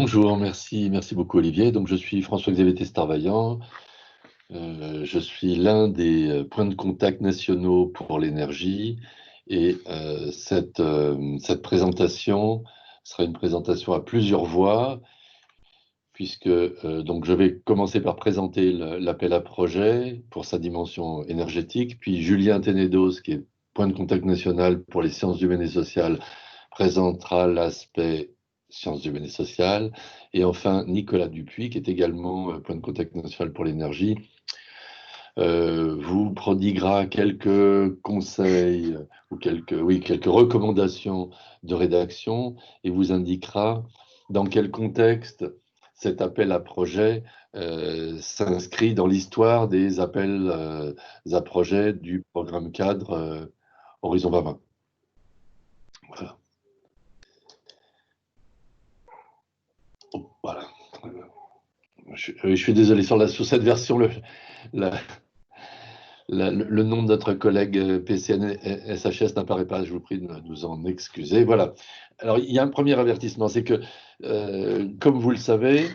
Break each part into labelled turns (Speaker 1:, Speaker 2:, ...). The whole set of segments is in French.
Speaker 1: Bonjour, merci beaucoup Olivier. Donc je suis François-Xavier Testard-Vaillant. Je suis l'un des points de contact nationaux pour l'énergie et cette présentation sera une présentation à plusieurs voix puisque donc je vais commencer par présenter l'appel à projet pour sa dimension énergétique, puis Julien Tenedos, qui est point de contact national pour les sciences humaines et sociales, présentera l'aspect sciences humaines et sociales, et enfin Nicolas Dupuis, qui est également point de contact national pour l'énergie, vous prodiguera quelques conseils ou quelques recommandations de rédaction et vous indiquera dans quel contexte cet appel à projet s'inscrit dans l'histoire des appels à projets du programme cadre Horizon 2020. Voilà. Oh, voilà. Je suis désolé, sur cette version, le nom de notre collègue PCN SHS n'apparaît pas, je vous prie de nous en excuser. Voilà. Alors, il y a un premier avertissement, c'est que, comme vous le savez,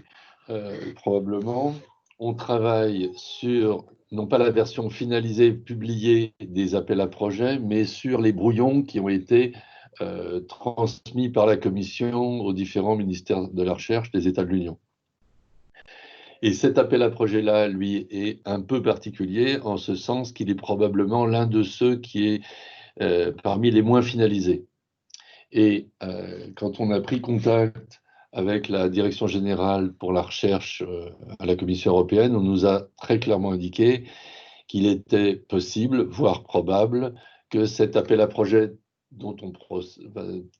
Speaker 1: probablement, on travaille sur, non pas la version finalisée, publiée des appels à projets, mais sur les brouillons qui ont été transmis par la Commission aux différents ministères de la Recherche des États de l'Union. Et cet appel à projet-là, lui, est un peu particulier en ce sens qu'il est probablement l'un de ceux qui est parmi les moins finalisés. Et quand on a pris contact avec la Direction générale pour la recherche à la Commission européenne, on nous a très clairement indiqué qu'il était possible, voire probable, que cet appel à projet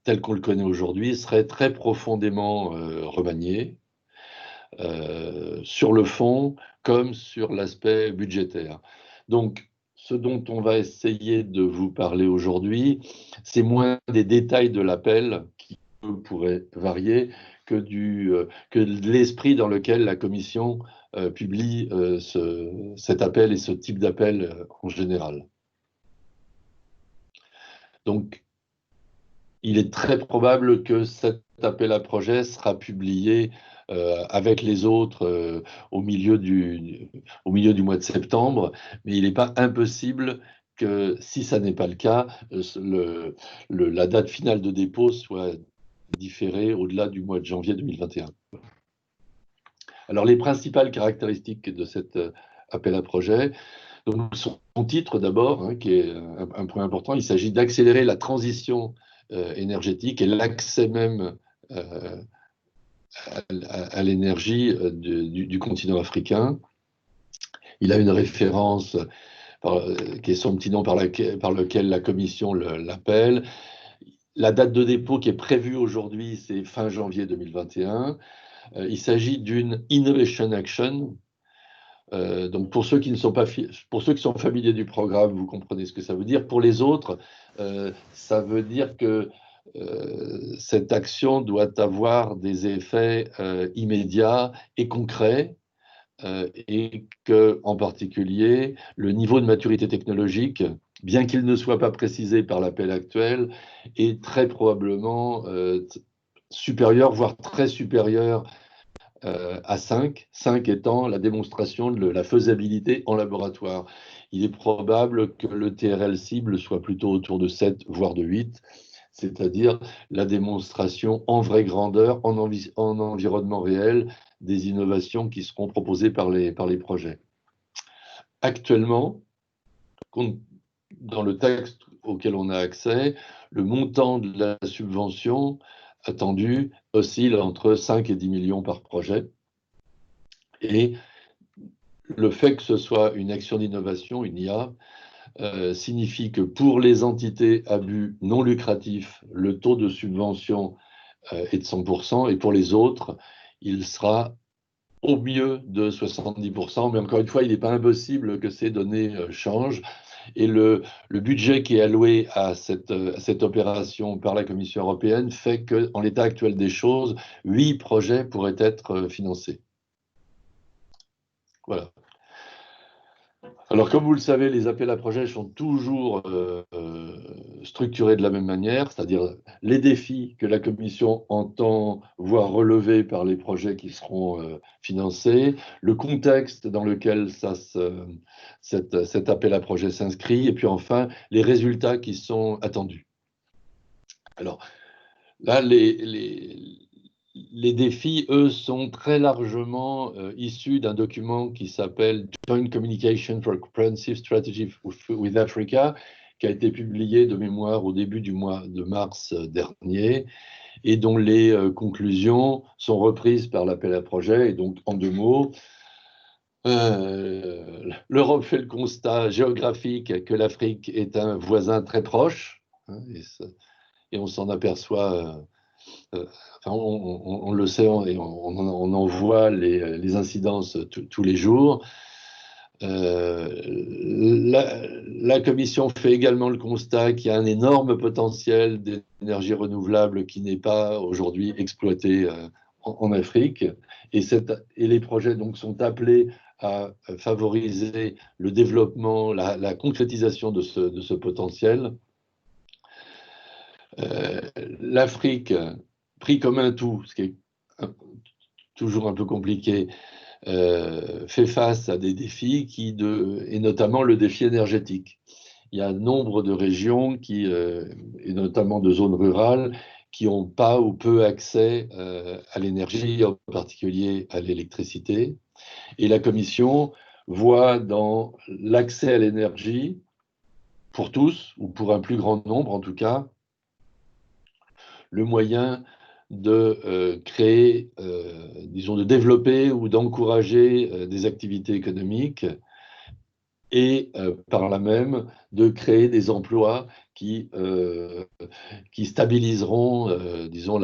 Speaker 1: tel qu'on le connaît aujourd'hui serait très profondément remanié, sur le fond comme sur l'aspect budgétaire. Donc, ce dont on va essayer de vous parler aujourd'hui, c'est moins des détails de l'appel qui pourraient varier que de l'esprit dans lequel la Commission publie cet appel et ce type d'appel en général. Donc, il est très probable que cet appel à projet sera publié avec les autres au milieu du mois de septembre, mais il n'est pas impossible que, si ça n'est pas le cas, la date finale de dépôt soit différée au-delà du mois de janvier 2021. Alors, les principales caractéristiques de cet appel à projet, donc son titre d'abord, hein, qui est un point important, il s'agit d'accélérer la transition énergétique et l'accès même à l'énergie du continent africain. Il a une référence qui est son petit nom par lequel la Commission l'appelle. La date de dépôt qui est prévue aujourd'hui, c'est fin janvier 2021. Il s'agit d'une Innovation Action. Donc pour ceux qui sont familiers du programme, vous comprenez ce que ça veut dire. Pour les autres, ça veut dire que cette action doit avoir des effets immédiats et concrets, et que, en particulier, le niveau de maturité technologique, bien qu'il ne soit pas précisé par l'appel actuel, est très probablement supérieur, voire très supérieur à 5 étant la démonstration de la faisabilité en laboratoire. Il est probable que le TRL cible soit plutôt autour de 7, voire de 8, c'est-à-dire la démonstration en vraie grandeur, en environnement réel, des innovations qui seront proposées par les projets. Actuellement, dans le texte auquel on a accès, le montant de la subvention attendu oscille entre 5 et 10 millions par projet. Et le fait que ce soit une action d'innovation, une IA, signifie que pour les entités à but non lucratif, le taux de subvention est de 100%, et pour les autres, il sera au mieux de 70%. Mais encore une fois, il n'est pas impossible que ces données changent. Et le budget qui est alloué à cette opération par la Commission européenne fait qu'en l'état actuel des choses, 8 projets pourraient être financés. Voilà. Alors, comme vous le savez, les appels à projets sont toujours structurés de la même manière, c'est-à-dire les défis que la Commission entend voir relevés par les projets qui seront financés, le contexte dans lequel cet appel à projet s'inscrit, et puis enfin, les résultats qui sont attendus. Alors, là, les défis, eux, sont très largement issus d'un document qui s'appelle Joint Communication for a Comprehensive Strategy with Africa, qui a été publié de mémoire au début du mois de mars dernier, et dont les conclusions sont reprises par l'appel à projet. Et donc, en deux mots, l'Europe fait le constat géographique que l'Afrique est un voisin très proche, hein, et on s'en aperçoit. Enfin, on le sait, et on en voit les incidences tous les jours. La Commission fait également le constat qu'il y a un énorme potentiel d'énergie renouvelable qui n'est pas aujourd'hui exploité en Afrique. Et les projets donc sont appelés à favoriser le développement, la concrétisation de ce potentiel. L'Afrique, pris comme un tout, ce qui est toujours un peu compliqué, fait face à des défis et notamment le défi énergétique. Il y a nombre de régions et notamment de zones rurales qui n'ont pas ou peu accès à l'énergie, en particulier à l'électricité. Et la Commission voit dans l'accès à l'énergie, pour tous, ou pour un plus grand nombre en tout cas, le moyen de créer, disons, de développer ou d'encourager des activités économiques et par là même de créer des emplois qui stabiliseront, disons,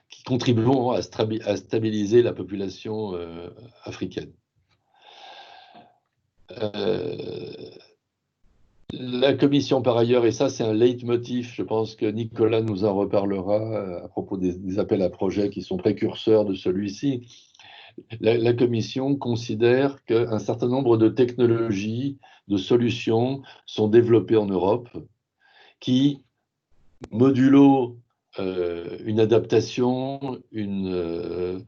Speaker 1: qui contribueront à stabiliser la population africaine. La Commission, par ailleurs, et ça c'est un leitmotiv, je pense que Nicolas nous en reparlera à propos des appels à projets qui sont précurseurs de celui-ci, la Commission considère qu'un certain nombre de technologies, de solutions sont développées en Europe qui, modulo une adaptation, une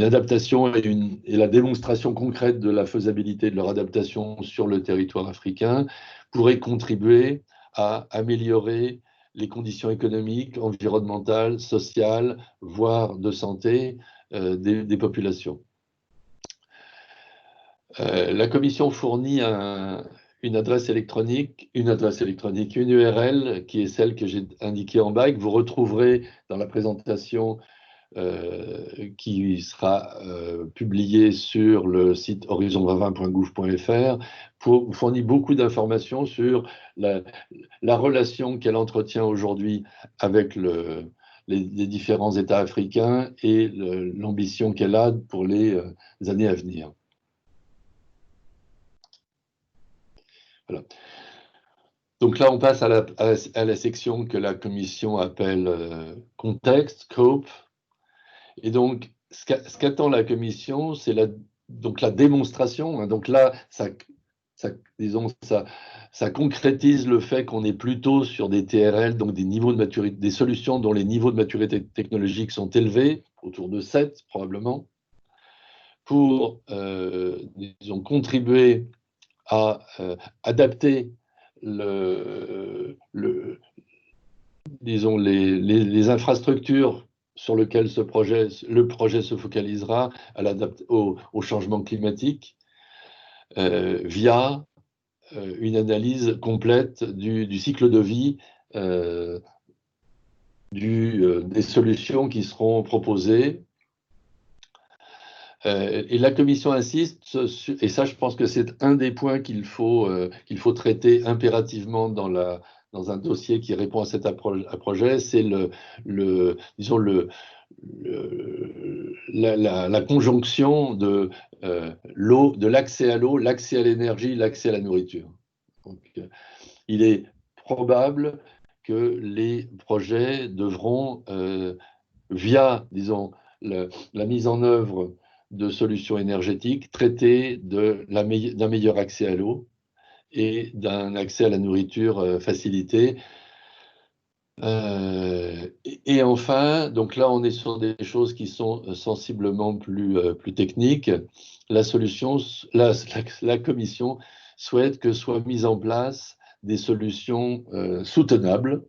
Speaker 1: adaptation et la démonstration concrète de la faisabilité de leur adaptation sur le territoire africain, pourraient contribuer à améliorer les conditions économiques, environnementales, sociales, voire de santé des populations. La Commission fournit une adresse électronique, une URL, qui est celle que j'ai indiquée en bas, et que vous retrouverez dans la présentation qui sera publiée sur le site horizon2020.gouv.fr, fournit beaucoup d'informations sur la relation qu'elle entretient aujourd'hui avec les différents États africains et l'ambition qu'elle a pour les années à venir. Voilà. Donc là, on passe à la section que la Commission appelle contexte, scope. Et donc, ce qu'attend la Commission, c'est donc la démonstration. Hein. Donc là, disons, ça concrétise le fait qu'on est plutôt sur des TRL, donc des niveaux de maturité, des solutions dont les niveaux de maturité technologique sont élevés, autour de 7 probablement, pour, disons, contribuer à adapter disons, les infrastructures sur lesquelles le projet se focalisera au changement climatique via une analyse complète du cycle de vie des solutions qui seront proposées. Et la Commission insiste, et ça je pense que c'est un des points qu'il faut traiter impérativement dans un dossier qui répond à cet projet, c'est disons la conjonction de l'eau, de l'accès à l'eau, l'accès à l'énergie, l'accès à la nourriture. Donc, il est probable que les projets devront, via, disons, la mise en œuvre de solutions énergétiques, traiter d'un meilleur accès à l'eau, et d'un accès à la nourriture facilité. Et enfin, donc là, on est sur des choses qui sont sensiblement plus techniques. La solution, la Commission souhaite que soient mises en place des solutions soutenables,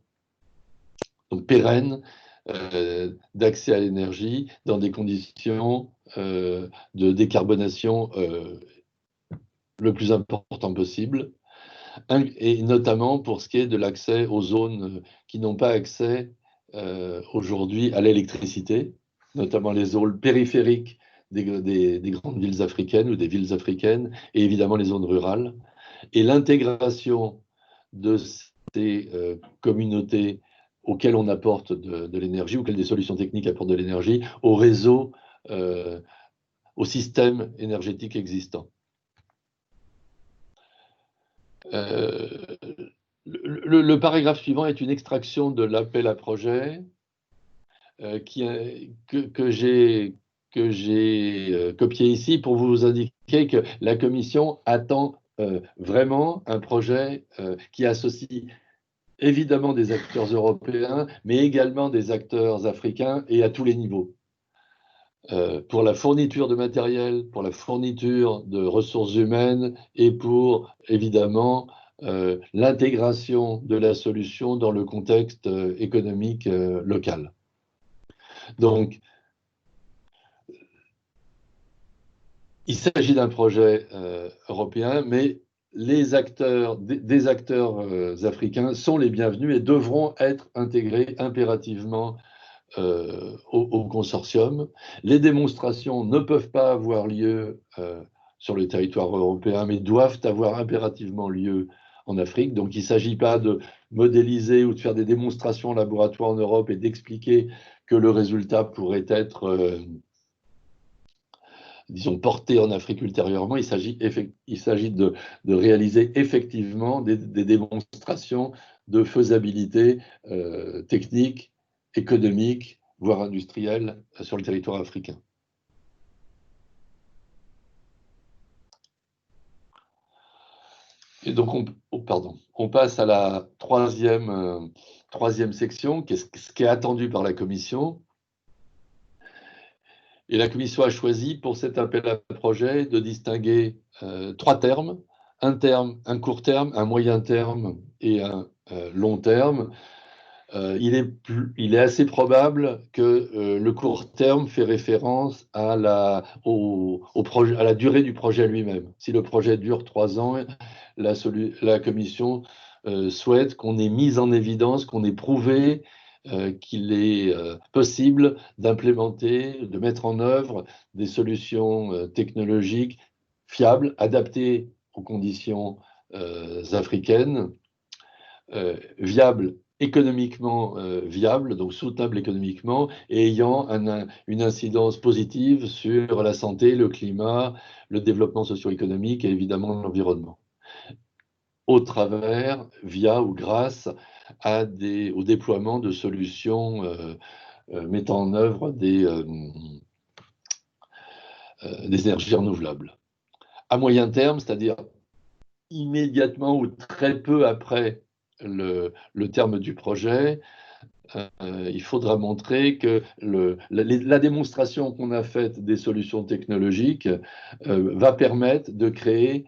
Speaker 1: donc pérennes, d'accès à l'énergie dans des conditions de décarbonation le plus important possible, et notamment pour ce qui est de l'accès aux zones qui n'ont pas accès aujourd'hui à l'électricité, notamment les zones périphériques des grandes villes africaines ou des villes africaines, et évidemment les zones rurales. Et l'intégration de ces communautés auxquelles on apporte de l'énergie, auxquelles des solutions techniques apportent de l'énergie, au réseau, au système énergétique existant. Le paragraphe suivant est une extraction de l'appel à projet que j'ai copié ici pour vous indiquer que la Commission attend vraiment un projet qui associe évidemment des acteurs européens, mais également des acteurs africains et à tous les niveaux. Pour la fourniture de matériel, pour la fourniture de ressources humaines et pour, évidemment, l'intégration de la solution dans le contexte économique local. Donc, il s'agit d'un projet européen, mais les acteurs, des acteurs africains sont les bienvenus et devront être intégrés impérativement au consortium. Les démonstrations ne peuvent pas avoir lieu sur le territoire européen, mais doivent avoir impérativement lieu en Afrique. Donc, il ne s'agit pas de modéliser ou de faire des démonstrations en laboratoire en Europe et d'expliquer que le résultat pourrait être, disons, porté en Afrique ultérieurement. Il s'agit de réaliser effectivement des démonstrations de faisabilité technique, économique, voire industrielle sur le territoire africain. Et donc, on passe à la troisième section, ce qui est attendu par la Commission. Et la Commission a choisi pour cet appel à projet de distinguer trois termes, un court terme, un moyen terme et un long terme. Il est assez probable que le court terme fait référence à la durée du projet lui-même. Si le projet dure 3 ans, la Commission souhaite qu'on ait mis en évidence, qu'on ait prouvé qu'il est possible d'implémenter, de mettre en œuvre des solutions technologiques fiables, adaptées aux conditions africaines, viables, économiquement viables, donc soutenables économiquement, et ayant une incidence positive sur la santé, le climat, le développement socio-économique et évidemment l'environnement. Au travers, via ou grâce au déploiement de solutions mettant en œuvre des énergies renouvelables. À moyen terme, c'est-à-dire immédiatement ou très peu après le terme du projet, il faudra montrer que la démonstration qu'on a faite des solutions technologiques va permettre de créer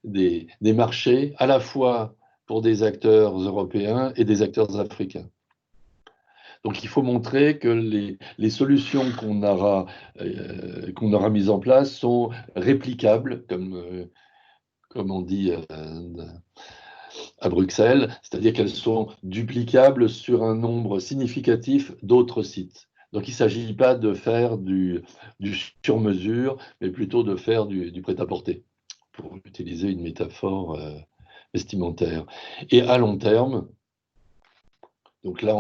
Speaker 1: des marchés à la fois pour des acteurs européens et des acteurs africains. Donc il faut montrer que les solutions qu'on aura mises en place sont réplicables, comme on dit à Bruxelles, c'est-à-dire qu'elles sont duplicables sur un nombre significatif d'autres sites. Donc il ne s'agit pas de faire du sur-mesure, mais plutôt de faire du prêt-à-porter, pour utiliser une métaphore vestimentaire. Et à long terme, donc là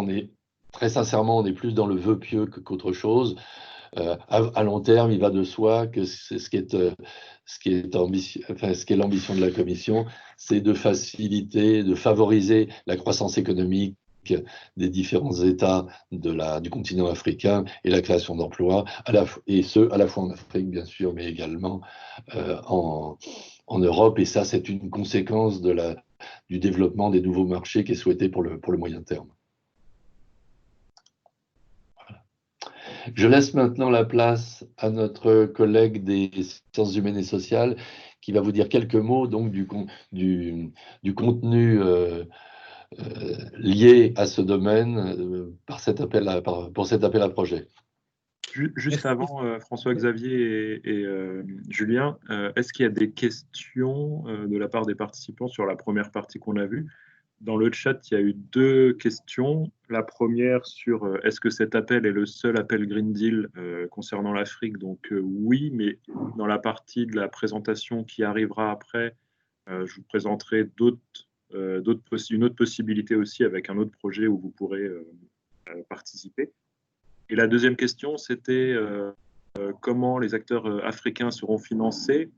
Speaker 1: très sincèrement, on est plus dans le vœu pieux qu'autre chose. À long terme, il va de soi que c'est ce qui est l'ambition de la Commission, c'est de faciliter, de favoriser la croissance économique des différents États du continent africain et la création d'emplois, et ce, à la fois en Afrique, bien sûr, mais également en Europe, et ça, c'est une conséquence du développement des nouveaux marchés qui est souhaité pour le moyen terme. Je laisse maintenant la place à notre collègue des sciences humaines et sociales qui va vous dire quelques mots donc, du contenu lié à ce domaine pour cet appel à projet.
Speaker 2: Juste avant, François-Xavier et Julien, est-ce qu'il y a des questions de la part des participants sur la première partie qu'on a vue? Dans le chat, il y a eu 2 questions. La première sur est-ce que cet appel est le seul appel Green Deal concernant l'Afrique? Donc oui, mais dans la partie de la présentation qui arrivera après, je vous présenterai une autre possibilité aussi avec un autre projet où vous pourrez participer. Et la deuxième question, c'était comment les acteurs africains seront financés.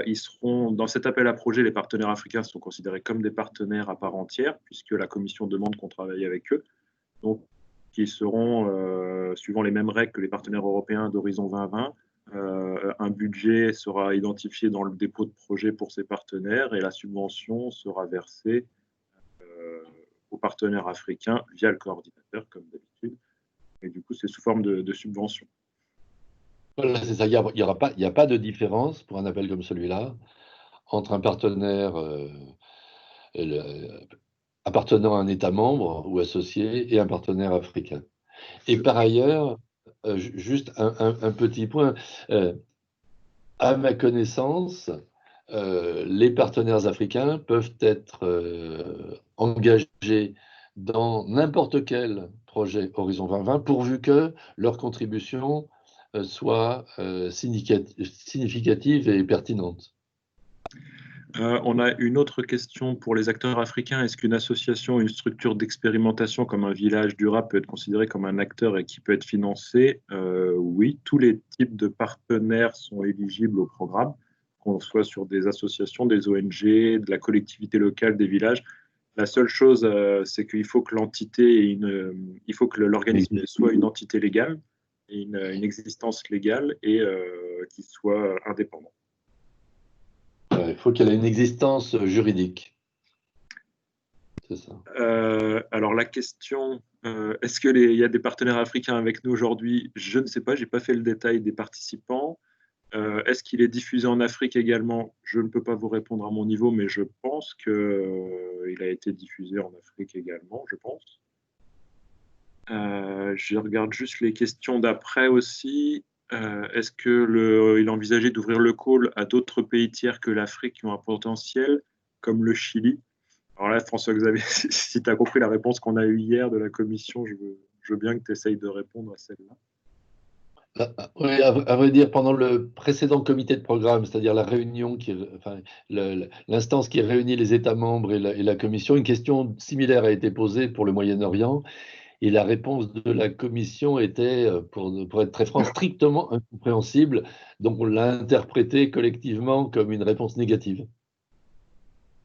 Speaker 2: Ils seront, dans cet appel à projet, les partenaires africains sont considérés comme des partenaires à part entière, puisque la Commission demande qu'on travaille avec eux. Donc, ils seront, suivant les mêmes règles que les partenaires européens d'Horizon 2020. Un budget sera identifié dans le dépôt de projet pour ces partenaires et la subvention sera versée aux partenaires africains via le coordinateur, comme d'habitude. Et du coup, c'est sous forme de subvention.
Speaker 1: Voilà, c'est ça. Il n'y a pas de différence pour un appel comme celui-là entre un partenaire appartenant à un État membre ou associé et un partenaire africain. Et par ailleurs, juste un petit point, à ma connaissance, les partenaires africains peuvent être engagés dans n'importe quel projet Horizon 2020 pourvu que leur contribution soit significative et pertinente.
Speaker 2: On a une autre question pour les acteurs africains. Est-ce qu'une association, une structure d'expérimentation comme un village durable peut être considérée comme un acteur et qui peut être financé? Oui, tous les types de partenaires sont éligibles au programme, qu'on soit sur des associations, des ONG, de la collectivité locale, des villages. La seule chose, c'est qu'il faut que il faut que l'organisme soit une entité légale, une existence légale et qu'il soit indépendant.
Speaker 1: Il faut qu'elle ait une existence juridique. C'est ça.
Speaker 2: Alors la question, est-ce qu'il y a des partenaires africains avec nous aujourd'hui? Je ne sais pas, je n'ai pas fait le détail des participants. Est-ce qu'il est diffusé en Afrique également? Je ne peux pas vous répondre à mon niveau, mais je pense qu'il a été diffusé en Afrique également, je pense. Je regarde juste les questions d'après aussi. Est-ce qu'il est envisagé d'ouvrir le call à d'autres pays tiers que l'Afrique qui ont un potentiel, comme le Chili? Alors là, François-Xavier, si tu as compris la réponse qu'on a eue hier de la Commission, je veux bien que tu essayes de répondre à celle-là.
Speaker 1: Oui, à vrai dire, pendant le précédent comité de programme, c'est-à-dire la réunion, l'instance qui réunit les États membres et la Commission, une question similaire a été posée pour le Moyen-Orient, et la réponse de la Commission était, pour être très franc, strictement incompréhensible, donc on l'a interprété collectivement comme une réponse négative.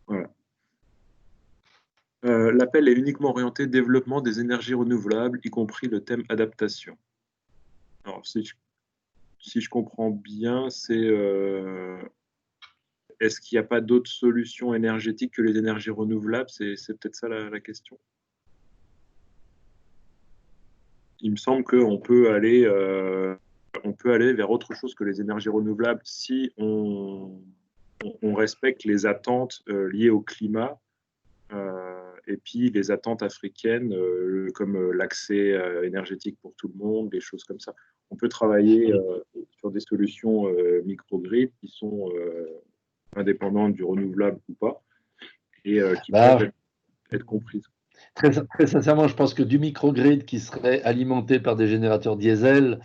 Speaker 2: Voilà. L'appel est uniquement orienté développement des énergies renouvelables, y compris le thème adaptation. Alors, si je comprends bien, c'est est-ce qu'il n'y a pas d'autres solutions énergétiques que les énergies renouvelables? C'est peut-être ça la question. Il me semble qu'on peut aller vers autre chose que les énergies renouvelables si on respecte les attentes liées au climat et puis les attentes africaines comme l'accès énergétique pour tout le monde, des choses comme ça. On peut travailler sur des solutions microgrid qui sont indépendantes du renouvelable ou pas et qui peuvent être comprises.
Speaker 1: Très sincèrement, je pense que du microgrid qui serait alimenté par des générateurs diesel,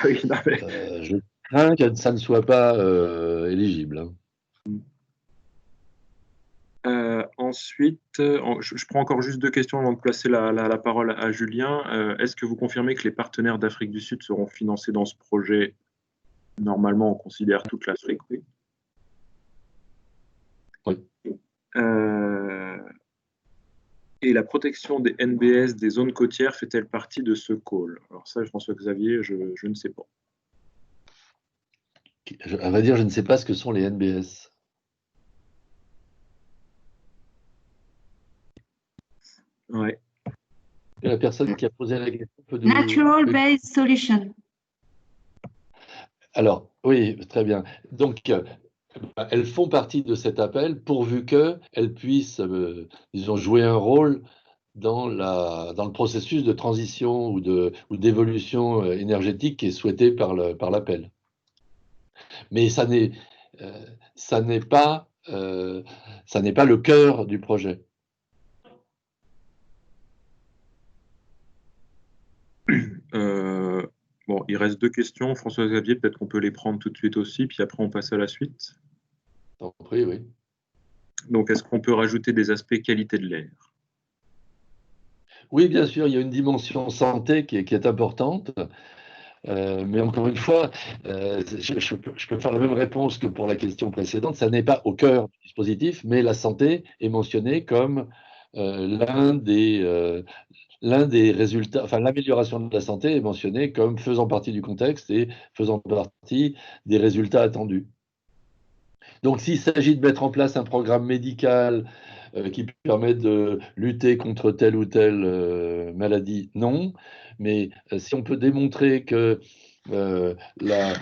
Speaker 2: Oui,
Speaker 1: je crains que ça ne soit pas éligible.
Speaker 2: Ensuite, je prends encore juste 2 questions avant de placer la parole à Julien. Est-ce que vous confirmez que les partenaires d'Afrique du Sud seront financés dans ce projet? Normalement, on considère toute l'Afrique, oui.
Speaker 1: Oui.
Speaker 2: Et la protection des NBS des zones côtières fait-elle partie de ce call? Alors ça, François-Xavier, je ne sais pas.
Speaker 1: À vrai dire, je ne sais pas ce que sont les NBS.
Speaker 2: Ouais.
Speaker 1: La personne qui a posé la question peut
Speaker 3: Natural-based solution.
Speaker 1: Alors, oui, très bien. Donc, elles font partie de cet appel pourvu qu'elles puissent, disons, jouer un rôle dans le processus de transition ou d'évolution énergétique qui est souhaité par l'appel. Mais ça n'est pas le cœur du projet.
Speaker 2: Bon, il reste 2 questions. François-Xavier, peut-être qu'on peut les prendre tout de suite aussi, puis après on passe à la suite.
Speaker 1: T'en prie, oui.
Speaker 2: Donc, est-ce qu'on peut rajouter des aspects qualité de l'air?
Speaker 1: Oui, bien sûr, il y a une dimension santé qui est importante. Mais encore une fois, je peux faire la même réponse que pour la question précédente. Ça n'est pas au cœur du dispositif, mais la santé est mentionnée comme l'un des résultats, enfin l'amélioration de la santé est mentionnée comme faisant partie du contexte et faisant partie des résultats attendus. Donc s'il s'agit de mettre en place un programme médical qui permet de lutter contre telle ou telle maladie, non. Mais si on peut démontrer que la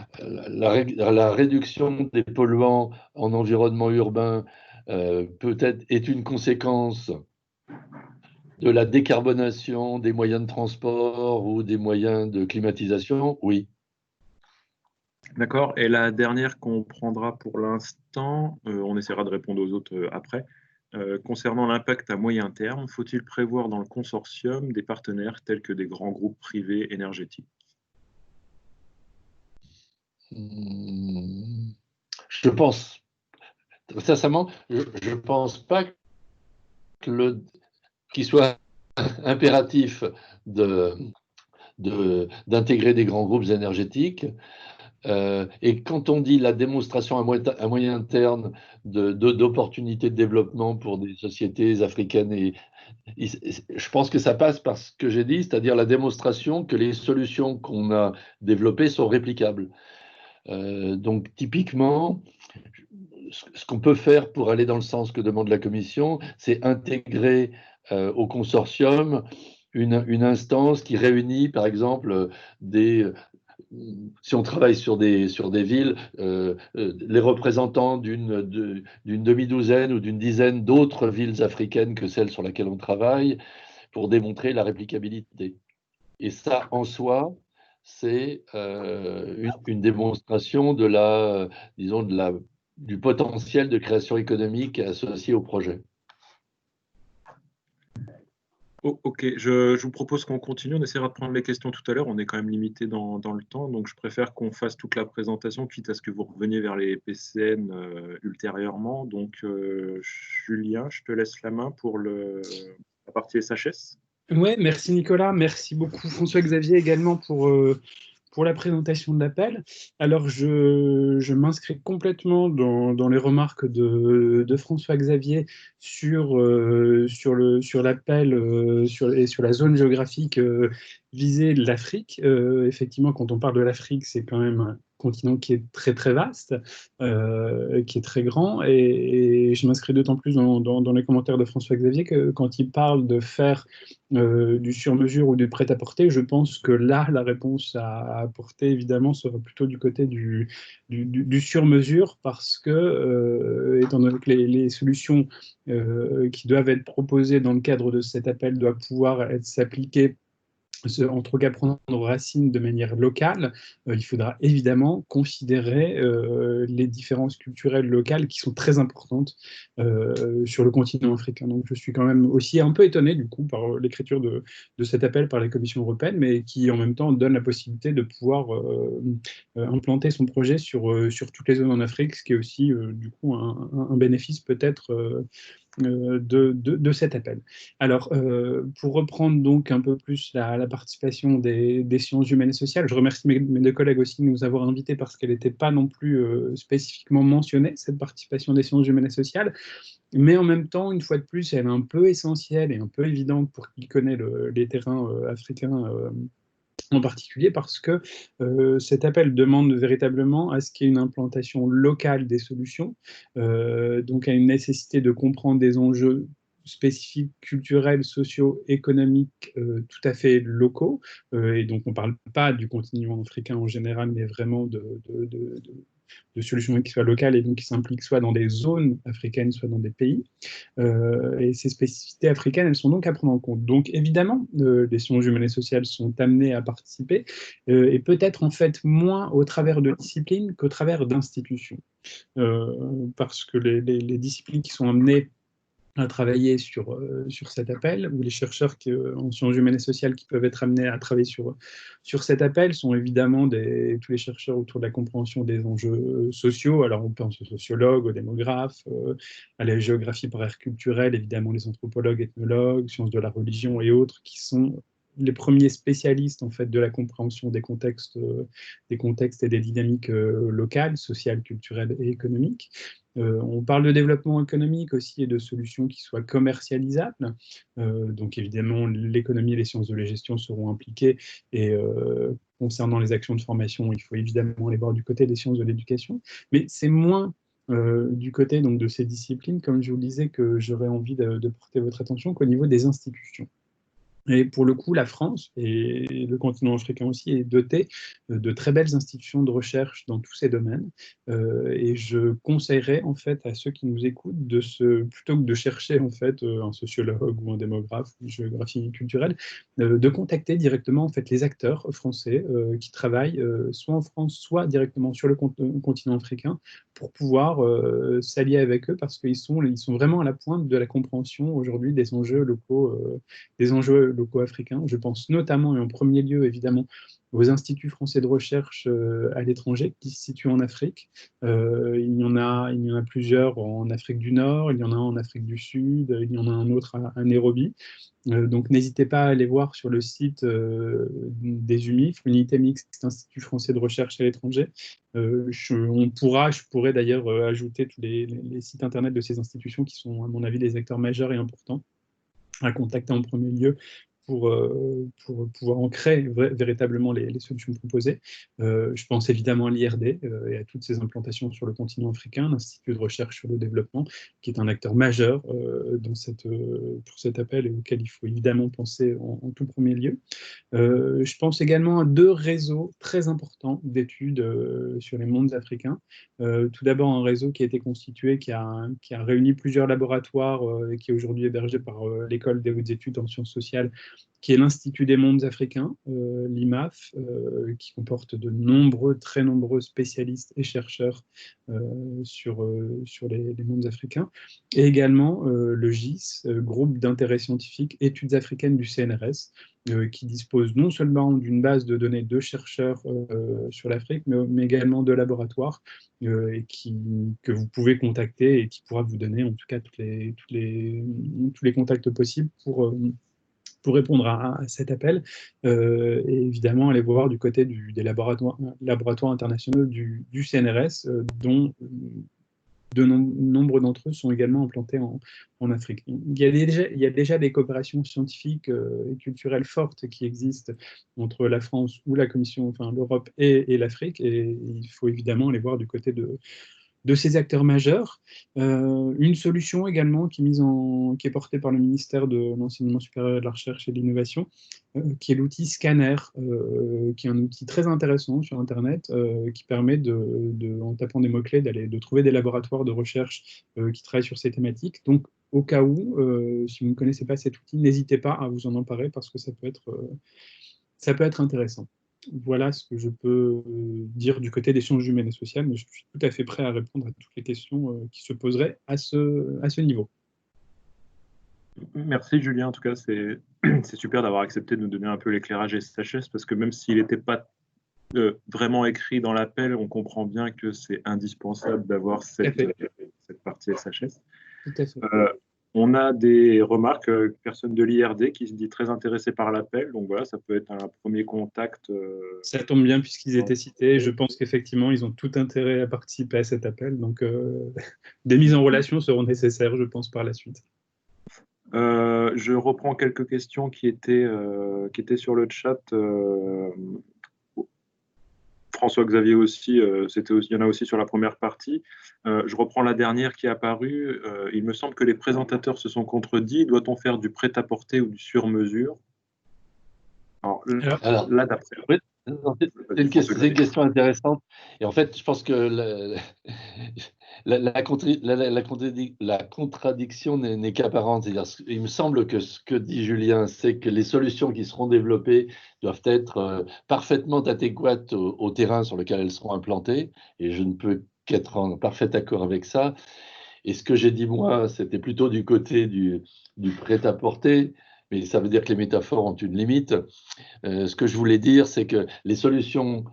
Speaker 1: réduction des polluants en environnement urbain peut-être est une conséquence de la décarbonation des moyens de transport ou des moyens de climatisation, oui.
Speaker 2: D'accord. Et la dernière qu'on prendra pour l'instant, on essaiera de répondre aux autres après. Concernant l'impact à moyen terme, faut-il prévoir dans le consortium des partenaires tels que des grands groupes privés énergétiques?
Speaker 1: Je pense, sincèrement, je pense pas qu'il soit impératif d'intégrer des grands groupes énergétiques. Et quand on dit la démonstration à moyen terme d'opportunités de développement pour des sociétés africaines, je pense que ça passe par ce que j'ai dit, c'est-à-dire la démonstration que les solutions qu'on a développées sont réplicables. Donc typiquement, ce qu'on peut faire pour aller dans le sens que demande la Commission, c'est intégrer au consortium une instance qui réunit, par exemple, si on travaille sur des villes, les représentants d'une demi-douzaine ou d'une dizaine d'autres villes africaines que celles sur lesquelles on travaille, pour démontrer la réplicabilité. Et ça, en soi, c'est une démonstration disons, du potentiel de création économique associé au projet.
Speaker 2: Oh, ok, je vous propose qu'on continue. On essaiera de prendre les questions tout à l'heure. On est quand même limité dans le temps, donc je préfère qu'on fasse toute la présentation, quitte à ce que vous reveniez vers les PCN ultérieurement. Donc, Julien, je te laisse la main pour la partie SHS.
Speaker 4: Ouais, merci Nicolas, merci beaucoup François-Xavier également pour la présentation de l'appel. Alors, je m'inscris complètement dans les remarques de François-Xavier sur l'appel et sur la zone géographique visée de l'Afrique. Effectivement, quand on parle de l'Afrique, c'est quand même un continent qui est très très vaste, qui est très grand, et je m'inscris d'autant plus dans les commentaires de François-Xavier que quand il parle de faire du sur-mesure ou du prêt-à-porter, je pense que là, la réponse à apporter, évidemment, sera plutôt du côté du sur-mesure, parce que, étant donné que les solutions qui doivent être proposées dans le cadre de cet appel doivent pouvoir s'appliquer en tout cas prendre racine de manière locale, il faudra évidemment considérer les différences culturelles locales qui sont très importantes sur le continent africain. Donc je suis quand même aussi un peu étonné du coup par l'écriture de cet appel par la Commission européenne, mais qui en même temps donne la possibilité de pouvoir implanter son projet sur toutes les zones en Afrique, ce qui est aussi du coup un bénéfice peut-être de cet appel. Alors, pour reprendre donc un peu plus la participation des sciences humaines et sociales, je remercie mes deux collègues aussi de nous avoir invités parce qu'elle n'était pas non plus spécifiquement mentionnée, cette participation des sciences humaines et sociales, mais en même temps, une fois de plus, elle est un peu essentielle et un peu évidente pour qui connaît les terrains africains en particulier parce que cet appel demande véritablement à ce qu'il y ait une implantation locale des solutions, donc à une nécessité de comprendre des enjeux spécifiques culturels, sociaux, économiques tout à fait locaux. Et donc, on ne parle pas du continent africain en général, mais vraiment de solutions qui soient locales et donc qui s'impliquent soit dans des zones africaines, soit dans des pays. Et ces spécificités africaines, elles sont donc à prendre en compte. Donc évidemment, les sciences humaines et sociales sont amenées à participer, et peut-être en fait moins au travers de disciplines qu'au travers d'institutions. Parce que les disciplines qui sont amenées à travailler sur cet appel, ou les chercheurs en sciences humaines et sociales qui peuvent être amenés à travailler sur cet appel sont évidemment tous les chercheurs autour de la compréhension des enjeux sociaux. Alors on pense aux sociologues, aux démographes, à la géographie par aire culturelle, évidemment les anthropologues, ethnologues, sciences de la religion et autres, qui sont les premiers spécialistes en fait de la compréhension des contextes et des dynamiques locales, sociales, culturelles et économiques. On parle de développement économique aussi et de solutions qui soient commercialisables. Donc évidemment, l'économie et les sciences de la gestion seront impliquées. Et concernant les actions de formation, il faut évidemment aller voir du côté des sciences de l'éducation. Mais c'est moins du côté donc, de ces disciplines, comme je vous le disais, que j'aurais envie de porter votre attention qu'au niveau des institutions. Et pour le coup, la France et le continent africain aussi est doté de très belles institutions de recherche dans tous ces domaines. Et je conseillerais en fait à ceux qui nous écoutent plutôt que de chercher en fait un sociologue ou un démographe ou une géographie culturelle, de contacter directement en fait les acteurs français qui travaillent soit en France, soit directement sur le continent africain pour pouvoir s'allier avec eux parce qu'ils sont vraiment à la pointe de la compréhension aujourd'hui des enjeux locaux africains. Je pense notamment et en premier lieu, évidemment, aux instituts français de recherche à l'étranger qui se situent en Afrique. Il y en a plusieurs en Afrique du Nord, il y en a un en Afrique du Sud, il y en a un autre à Nairobi. Donc n'hésitez pas à aller voir sur le site des UMIF, Unité Mixte Institut Français de Recherche à l'étranger. Je pourrais d'ailleurs ajouter tous les sites internet de ces institutions qui sont, à mon avis, des acteurs majeurs et importants à contacter en premier lieu pour pouvoir ancrer véritablement les solutions proposées. Je pense évidemment à l'IRD et à toutes ces implantations sur le continent africain, l'Institut de recherche sur le développement, qui est un acteur majeur pour cet appel et auquel il faut évidemment penser en tout premier lieu. Je pense également à deux réseaux très importants d'études sur les mondes africains. Tout d'abord, un réseau qui a été constitué, qui a réuni plusieurs laboratoires et qui est aujourd'hui hébergé par l'École des hautes études en sciences sociales, qui est l'Institut des mondes africains, l'IMAF, qui comporte très nombreux spécialistes et chercheurs sur les mondes africains, et également le GIS, Groupe d'intérêt scientifique Études africaines du CNRS, qui dispose non seulement d'une base de données de chercheurs sur l'Afrique, mais également de laboratoires, et que vous pouvez contacter et qui pourra vous donner en tout cas tous les contacts possibles pour répondre à cet appel, et évidemment aller voir du côté des laboratoires internationaux du CNRS, dont nombre d'entre eux sont également implantés en Afrique. Il y a déjà des coopérations scientifiques et culturelles fortes qui existent entre la France ou la Commission, enfin l'Europe et l'Afrique, et il faut évidemment aller voir du côté de ces acteurs majeurs. Une solution également qui est portée par le ministère de l'Enseignement supérieur et de la Recherche et de l'Innovation, qui est l'outil Scanner, qui est un outil très intéressant sur Internet, qui permet, en tapant des mots-clés, de trouver des laboratoires de recherche qui travaillent sur ces thématiques. Donc, au cas où, si vous ne connaissez pas cet outil, n'hésitez pas à vous en emparer parce que ça peut être intéressant. Voilà ce que je peux dire du côté des sciences humaines et sociales, mais je suis tout à fait prêt à répondre à toutes les questions qui se poseraient à ce niveau.
Speaker 2: Merci Julien, en tout cas c'est super d'avoir accepté de nous donner un peu l'éclairage SHS, parce que même s'il n'était pas vraiment écrit dans l'appel, on comprend bien que c'est indispensable d'avoir cette partie SHS.
Speaker 4: Tout à fait.
Speaker 2: On a des remarques, personne de l'IRD qui se dit très intéressé par l'appel, donc voilà, ça peut être un premier contact.
Speaker 4: Ça tombe bien puisqu'ils étaient cités, je pense qu'effectivement ils ont tout intérêt à participer à cet appel, donc des mises en relation seront nécessaires, je pense, par la suite.
Speaker 2: Je reprends quelques questions qui étaient sur le chat. François-Xavier aussi, il y en a aussi sur la première partie. Je reprends la dernière qui est apparue. Il me semble que les présentateurs se sont contredits. Doit-on faire du prêt-à-porter ou du sur-mesure?
Speaker 1: Alors,
Speaker 2: là, d'après.
Speaker 1: c'est une question intéressante. Et en fait, je pense que la contradiction n'est qu'apparente. C'est-à-dire, il me semble que ce que dit Julien, c'est que les solutions qui seront développées doivent être parfaitement adéquates au terrain sur lequel elles seront implantées. Et je ne peux qu'être en parfait accord avec ça. Et ce que j'ai dit, moi, c'était plutôt du côté du prêt-à-porter. Mais ça veut dire que les métaphores ont une limite. Ce que je voulais dire, c'est que les solutions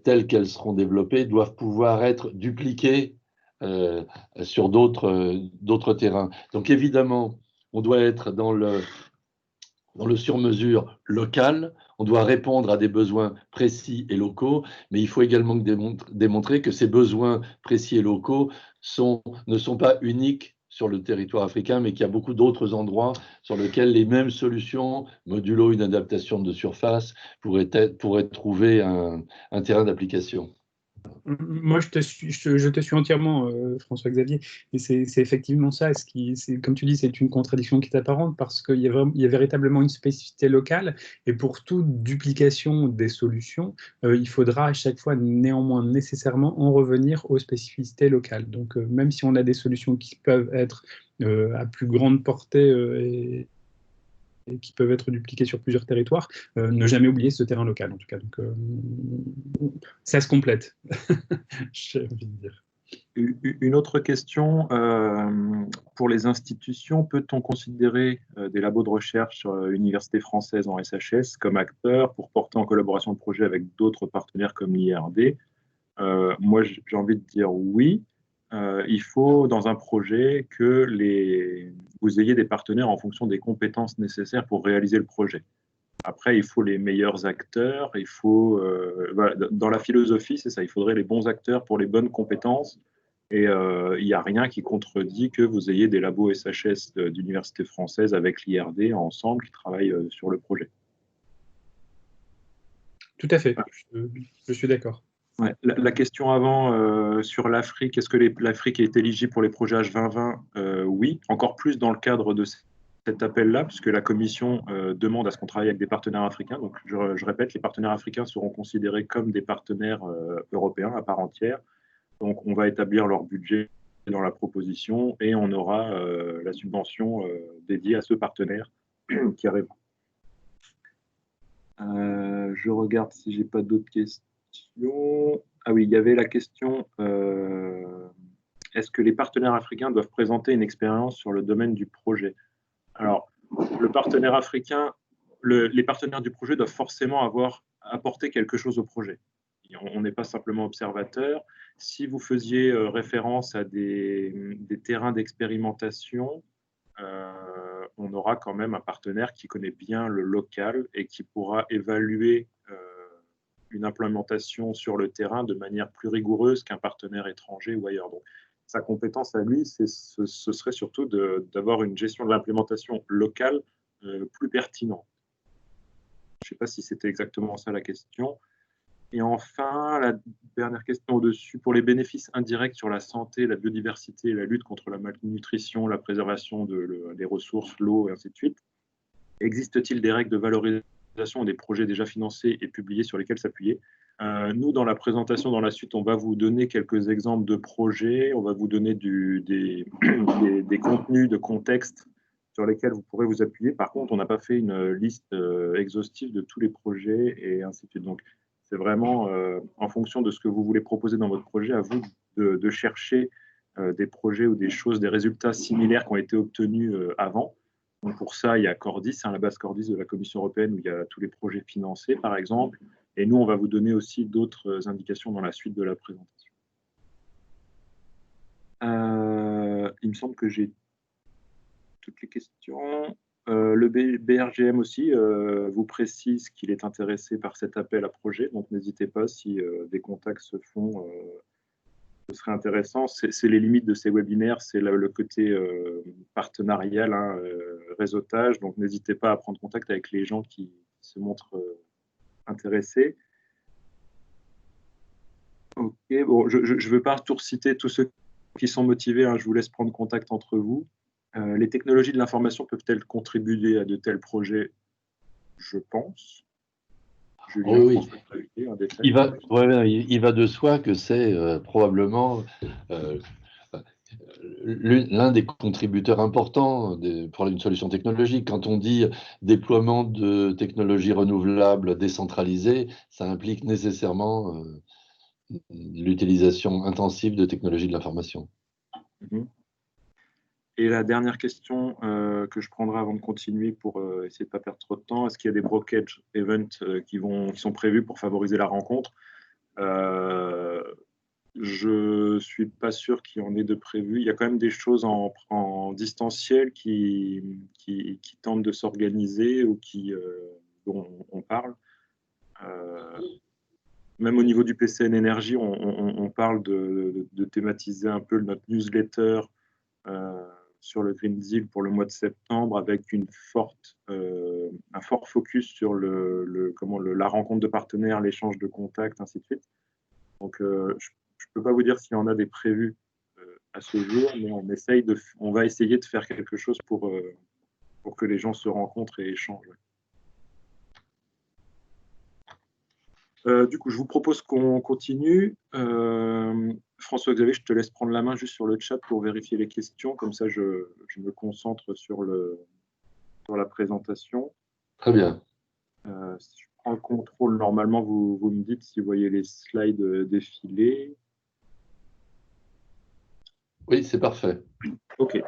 Speaker 1: telles qu'elles seront développées doivent pouvoir être dupliquées sur d'autres terrains. Donc évidemment, on doit être dans le sur-mesure local, on doit répondre à des besoins précis et locaux, mais il faut également démontrer que ces besoins précis et locaux ne sont pas uniques sur le territoire africain, mais qu'il y a beaucoup d'autres endroits sur lesquels les mêmes solutions, modulo une adaptation de surface, pourraient trouver un terrain d'application.
Speaker 4: Moi, je te suis entièrement, François-Xavier. Et c'est effectivement ça. Comme tu dis, c'est une contradiction qui est apparente parce qu'il y a véritablement une spécificité locale. Et pour toute duplication des solutions, il faudra à chaque fois néanmoins nécessairement en revenir aux spécificités locales. Donc, même si on a des solutions qui peuvent être à plus grande portée et qui peuvent être dupliqués sur plusieurs territoires, ne jamais oublier ce terrain local, en tout cas. Donc, ça se complète, j'ai envie de dire.
Speaker 2: Une autre question, pour les institutions, peut-on considérer des labos de recherche sur universités françaises en SHS comme acteurs pour porter en collaboration de projets avec d'autres partenaires comme l'IRD? Moi, j'ai envie de dire oui. Il faut, dans un projet, que vous ayez des partenaires en fonction des compétences nécessaires pour réaliser le projet. Après, il faut les meilleurs acteurs. Voilà, dans la philosophie, c'est ça. Il faudrait les bons acteurs pour les bonnes compétences. Et il n'y a rien qui contredit que vous ayez des labos SHS d'universités françaises avec l'IRD ensemble qui travaillent sur le projet.
Speaker 4: Tout à fait, je suis d'accord.
Speaker 2: Ouais. La question avant sur l'Afrique, est-ce que l'Afrique est éligible pour les projets H2020? Oui, encore plus dans le cadre de cet appel-là, puisque la Commission demande à ce qu'on travaille avec des partenaires africains. Donc, je répète, les partenaires africains seront considérés comme des partenaires européens à part entière. Donc, on va établir leur budget dans la proposition et on aura la subvention dédiée à ce partenaire qui arrive. Je regarde si j'ai pas d'autres questions. Ah oui, il y avait la question, est-ce que les partenaires africains doivent présenter une expérience sur le domaine du projet? Alors, le partenaire africain, les partenaires du projet doivent forcément avoir apporté quelque chose au projet. On n'est pas simplement observateur. Si vous faisiez référence à des terrains d'expérimentation, on aura quand même un partenaire qui connaît bien le local et qui pourra évaluer une implémentation sur le terrain de manière plus rigoureuse qu'un partenaire étranger ou ailleurs. Donc, sa compétence à lui, ce serait surtout d'avoir une gestion de l'implémentation locale plus pertinente. Je ne sais pas si c'était exactement ça la question. Et enfin, la dernière question au-dessus, pour les bénéfices indirects sur la santé, la biodiversité, la lutte contre la malnutrition, la préservation des ressources, l'eau, et ainsi de suite, existe-t-il des règles de valorisation des projets déjà financés et publiés sur lesquels s'appuyer? Nous, dans la présentation, dans la suite, on va vous donner quelques exemples de projets, on va vous donner des contenus de contexte sur lesquels vous pourrez vous appuyer. Par contre, on n'a pas fait une liste exhaustive de tous les projets et ainsi de suite. Donc, c'est vraiment en fonction de ce que vous voulez proposer dans votre projet, à vous de chercher des projets ou des choses, des résultats similaires qui ont été obtenus avant. Donc pour ça, il y a Cordis, la base Cordis de la Commission européenne où il y a tous les projets financés, par exemple. Et nous, on va vous donner aussi d'autres indications dans la suite de la présentation. Il me semble que j'ai toutes les questions. Le BRGM aussi vous précise qu'il est intéressé par cet appel à projet, donc n'hésitez pas si des contacts se font, ce serait intéressant. C'est les limites de ces webinaires, c'est le côté partenarial, réseautage, donc n'hésitez pas à prendre contact avec les gens qui se montrent intéressés. bon, je ne veux pas tout citer tous ceux qui sont motivés, hein, je vous laisse prendre contact entre vous. Les technologies de l'information peuvent-elles contribuer à de tels projets? Je pense. Julien,
Speaker 1: Oui,
Speaker 2: François, un détail.
Speaker 1: il va de soi que c'est probablement l'un des contributeurs importants pour une solution technologique. Quand on dit déploiement de technologies renouvelables décentralisées, ça implique nécessairement l'utilisation intensive de technologies de l'information.
Speaker 2: Et la dernière question que je prendrai avant de continuer pour essayer de ne pas perdre trop de temps, est-ce qu'il y a des brokerage events qui sont prévus pour favoriser la rencontre? Je ne suis pas sûr qu'il y en ait de prévus. Il y a quand même des choses en distanciel qui tentent de s'organiser ou dont on parle. Même au niveau du PCN Énergie, on parle de thématiser un peu notre newsletter sur le Green Deal pour le mois de septembre avec un fort focus sur la rencontre de partenaires, l'échange de contacts, ainsi de suite. Donc, je ne peux pas vous dire s'il y en a des prévus à ce jour, mais on va essayer de faire quelque chose pour que les gens se rencontrent et échangent. Du coup, je vous propose qu'on continue. François-Xavier, je te laisse prendre la main juste sur le chat pour vérifier les questions. Comme ça, je me concentre sur la présentation.
Speaker 1: Très bien.
Speaker 2: Si je prends le contrôle, normalement, vous me dites si vous voyez les slides défiler.
Speaker 1: Oui, c'est parfait.
Speaker 2: OK.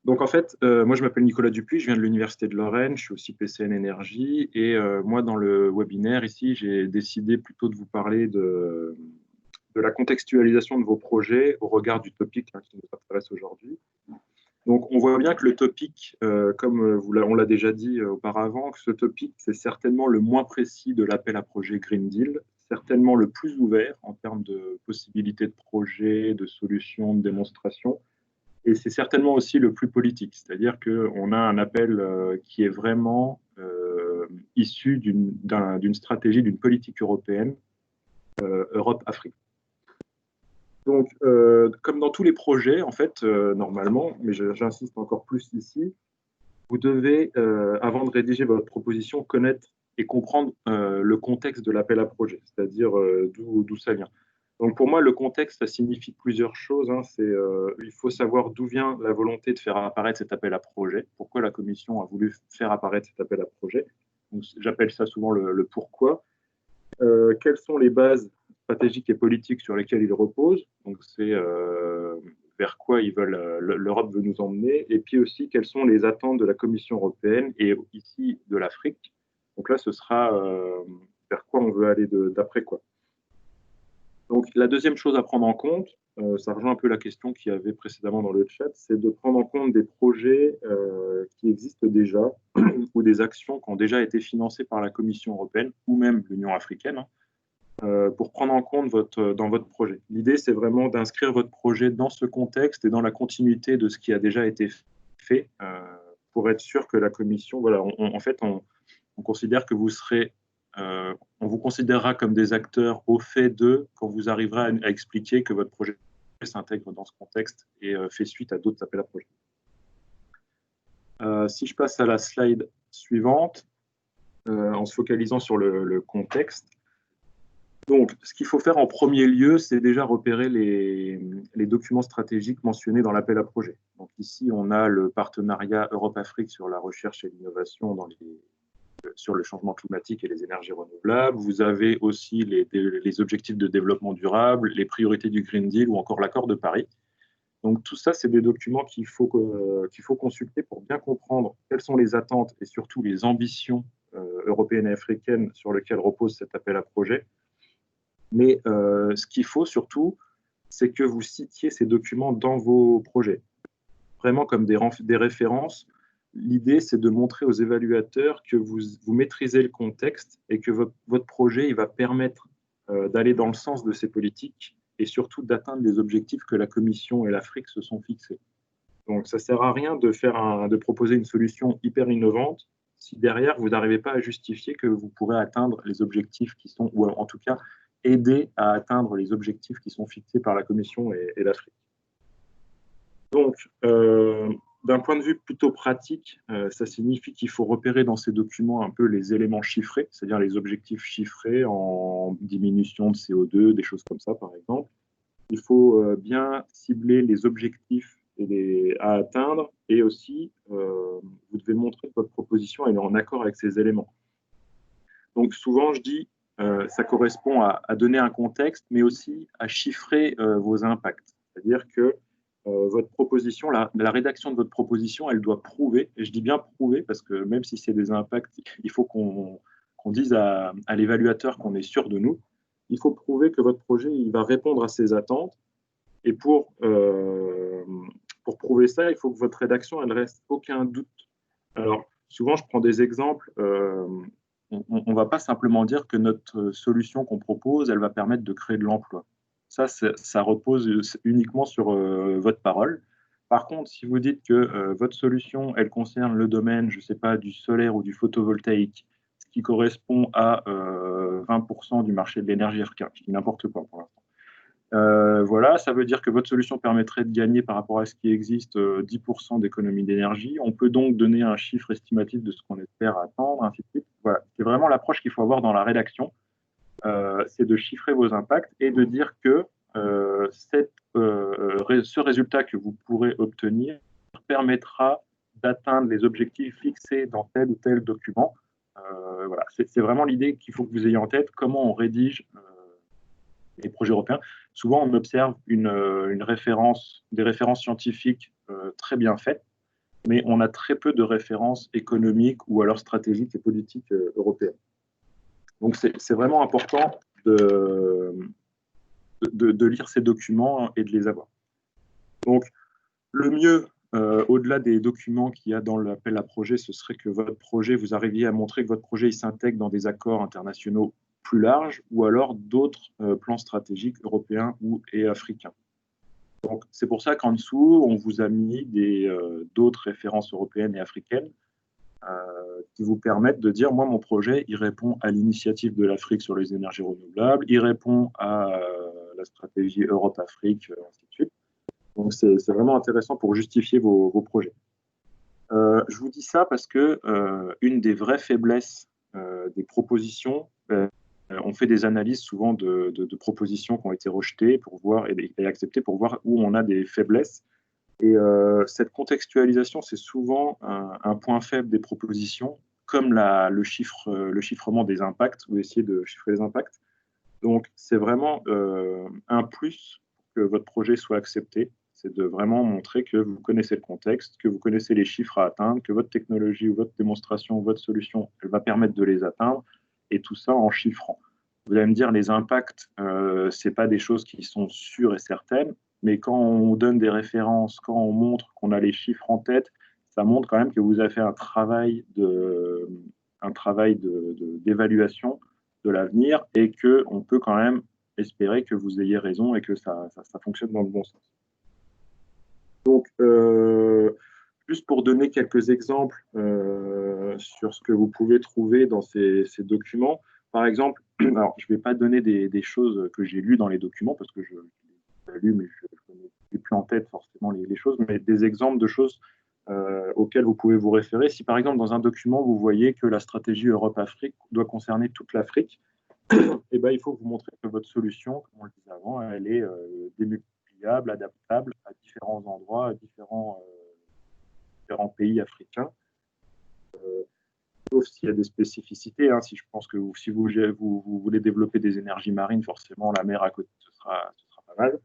Speaker 2: Donc, en fait, moi, je m'appelle Nicolas Dupuis, je viens de l'Université de Lorraine, je suis aussi PCN Énergie. Et moi, dans le webinaire, ici, j'ai décidé plutôt de vous parler de la contextualisation de vos projets au regard du topic qui nous intéresse aujourd'hui. Donc, on voit bien que le topic, comme on l'a déjà dit auparavant, que ce topic, c'est certainement le moins précis de l'appel à projet Green Deal, certainement le plus ouvert en termes de possibilités de projets, de solutions, de démonstrations. Et c'est certainement aussi le plus politique, c'est-à-dire qu'on a un appel qui est vraiment issu d'une stratégie, d'une politique européenne, Europe-Afrique. Donc, comme dans tous les projets, en fait, normalement, mais j'insiste encore plus ici, vous devez, avant de rédiger votre proposition, connaître et comprendre le contexte de l'appel à projet, c'est-à-dire d'où ça vient. Donc pour moi, le contexte, ça signifie plusieurs choses. Hein. Il faut savoir d'où vient la volonté de faire apparaître cet appel à projet, pourquoi la Commission a voulu faire apparaître cet appel à projet. J'appelle ça souvent le pourquoi. Quelles sont les bases stratégiques et politiques sur lesquelles il repose? Donc c'est vers quoi l'Europe veut nous emmener, et puis aussi quelles sont les attentes de la Commission européenne et ici de l'Afrique. Donc là, ce sera vers quoi on veut aller d'après quoi. Donc, la deuxième chose à prendre en compte, ça rejoint un peu la question qu'il y avait précédemment dans le chat, c'est de prendre en compte des projets qui existent déjà ou des actions qui ont déjà été financées par la Commission européenne ou même l'Union africaine pour prendre en compte dans votre projet. L'idée, c'est vraiment d'inscrire votre projet dans ce contexte et dans la continuité de ce qui a déjà été fait pour être sûr que la Commission, voilà, en fait, on considère que vous serez on vous considérera comme des acteurs au fait d'eux quand vous arriverez à expliquer que votre projet s'intègre dans ce contexte et fait suite à d'autres appels à projets. Si je passe à la slide suivante, en se focalisant sur le contexte. Donc, ce qu'il faut faire en premier lieu, c'est déjà repérer les documents stratégiques mentionnés dans l'appel à projet. Donc ici, on a le partenariat Europe-Afrique sur la recherche et l'innovation sur le changement climatique et les énergies renouvelables. Vous avez aussi les objectifs de développement durable, les priorités du Green Deal ou encore l'accord de Paris. Donc tout ça, c'est des documents qu'il faut consulter pour bien comprendre quelles sont les attentes et surtout les ambitions européennes et africaines sur lesquelles repose cet appel à projet. Mais ce qu'il faut surtout, c'est que vous citiez ces documents dans vos projets, vraiment comme des références. L'idée, c'est de montrer aux évaluateurs que vous maîtrisez le contexte et que votre projet il va permettre d'aller dans le sens de ces politiques et surtout d'atteindre les objectifs que la Commission et l'Afrique se sont fixés. Donc, ça ne sert à rien de proposer une solution hyper innovante si derrière, vous n'arrivez pas à justifier que vous pourrez atteindre les objectifs qui sont, ou en tout cas, aider à atteindre les objectifs qui sont fixés par la Commission et l'Afrique. Donc, d'un point de vue plutôt pratique, ça signifie qu'il faut repérer dans ces documents un peu les éléments chiffrés, c'est-à-dire les objectifs chiffrés en diminution de CO2, des choses comme ça, par exemple. Il faut bien cibler les objectifs à atteindre, et aussi, vous devez montrer que votre proposition est en accord avec ces éléments. Donc, souvent, je dis, ça correspond à donner un contexte, mais aussi à chiffrer vos impacts. C'est-à-dire que votre proposition, la rédaction de votre proposition, elle doit prouver, et je dis bien prouver, parce que même si c'est des impacts, il faut qu'on dise à l'évaluateur qu'on est sûr de nous. Il faut prouver que votre projet il va répondre à ses attentes, et pour prouver ça, il faut que votre rédaction, elle reste aucun doute. Alors, souvent, je prends des exemples. On ne va pas simplement dire que notre solution qu'on propose, elle va permettre de créer de l'emploi. Ça repose uniquement sur votre parole. Par contre, si vous dites que votre solution, elle concerne le domaine, je ne sais pas, du solaire ou du photovoltaïque, ce qui correspond à 20% du marché de l'énergie africain, je dis n'importe quoi pour l'instant. Voilà, ça veut dire que votre solution permettrait de gagner par rapport à ce qui existe 10% d'économie d'énergie. On peut donc donner un chiffre estimatif de ce qu'on espère attendre, ainsi de suite. Voilà, c'est vraiment l'approche qu'il faut avoir dans la rédaction. C'est de chiffrer vos impacts et de dire que ce résultat que vous pourrez obtenir permettra d'atteindre les objectifs fixés dans tel ou tel document. Voilà, c'est vraiment l'idée qu'il faut que vous ayez en tête, comment on rédige les projets européens. Souvent, on observe des références scientifiques très bien faites, mais on a très peu de références économiques ou alors stratégiques et politiques européennes. Donc, c'est vraiment important de lire ces documents et de les avoir. Donc, le mieux, au-delà des documents qu'il y a dans l'appel à projet, ce serait que votre projet, vous arriviez à montrer que votre projet il s'intègre dans des accords internationaux plus larges ou alors d'autres plans stratégiques européens et africains. Donc, c'est pour ça qu'en dessous, on vous a mis d'autres références européennes et africaines qui vous permettent de dire, moi, mon projet, il répond à l'initiative de l'Afrique sur les énergies renouvelables, il répond à la stratégie Europe-Afrique, ainsi de suite. Donc, c'est vraiment intéressant pour justifier vos projets. Je vous dis ça parce que une des vraies faiblesses des propositions, on fait des analyses souvent de propositions qui ont été rejetées pour voir et acceptées pour voir où on a des faiblesses. Et cette contextualisation, c'est souvent un point faible des propositions, comme le chiffrement des impacts, ou essayer de chiffrer les impacts. Donc, c'est vraiment un plus pour que votre projet soit accepté. C'est de vraiment montrer que vous connaissez le contexte, que vous connaissez les chiffres à atteindre, que votre technologie ou votre démonstration ou votre solution, elle va permettre de les atteindre, et tout ça en chiffrant. Vous allez me dire, les impacts, ce n'est pas des choses qui sont sûres et certaines, mais quand on donne des références, quand on montre qu'on a les chiffres en tête, ça montre quand même que vous avez fait un travail d'évaluation de l'avenir et qu'on peut quand même espérer que vous ayez raison et que ça fonctionne dans le bon sens. Donc, juste pour donner quelques exemples sur ce que vous pouvez trouver dans ces documents, par exemple, alors je ne vais pas donner des choses que j'ai lues dans les documents parce que je l'ai lu, mais je n'ai plus en tête forcément les choses, mais des exemples de choses auxquelles vous pouvez vous référer. Si par exemple dans un document vous voyez que la stratégie Europe-Afrique doit concerner toute l'Afrique, eh ben, il faut que vous montrez que votre solution, comme on le disait avant, elle est démultipliable, adaptable à différents endroits, à différents pays africains. Sauf s'il y a des spécificités. Hein, si je pense que si vous voulez développer des énergies marines, forcément la mer à côté, ce sera pas mal.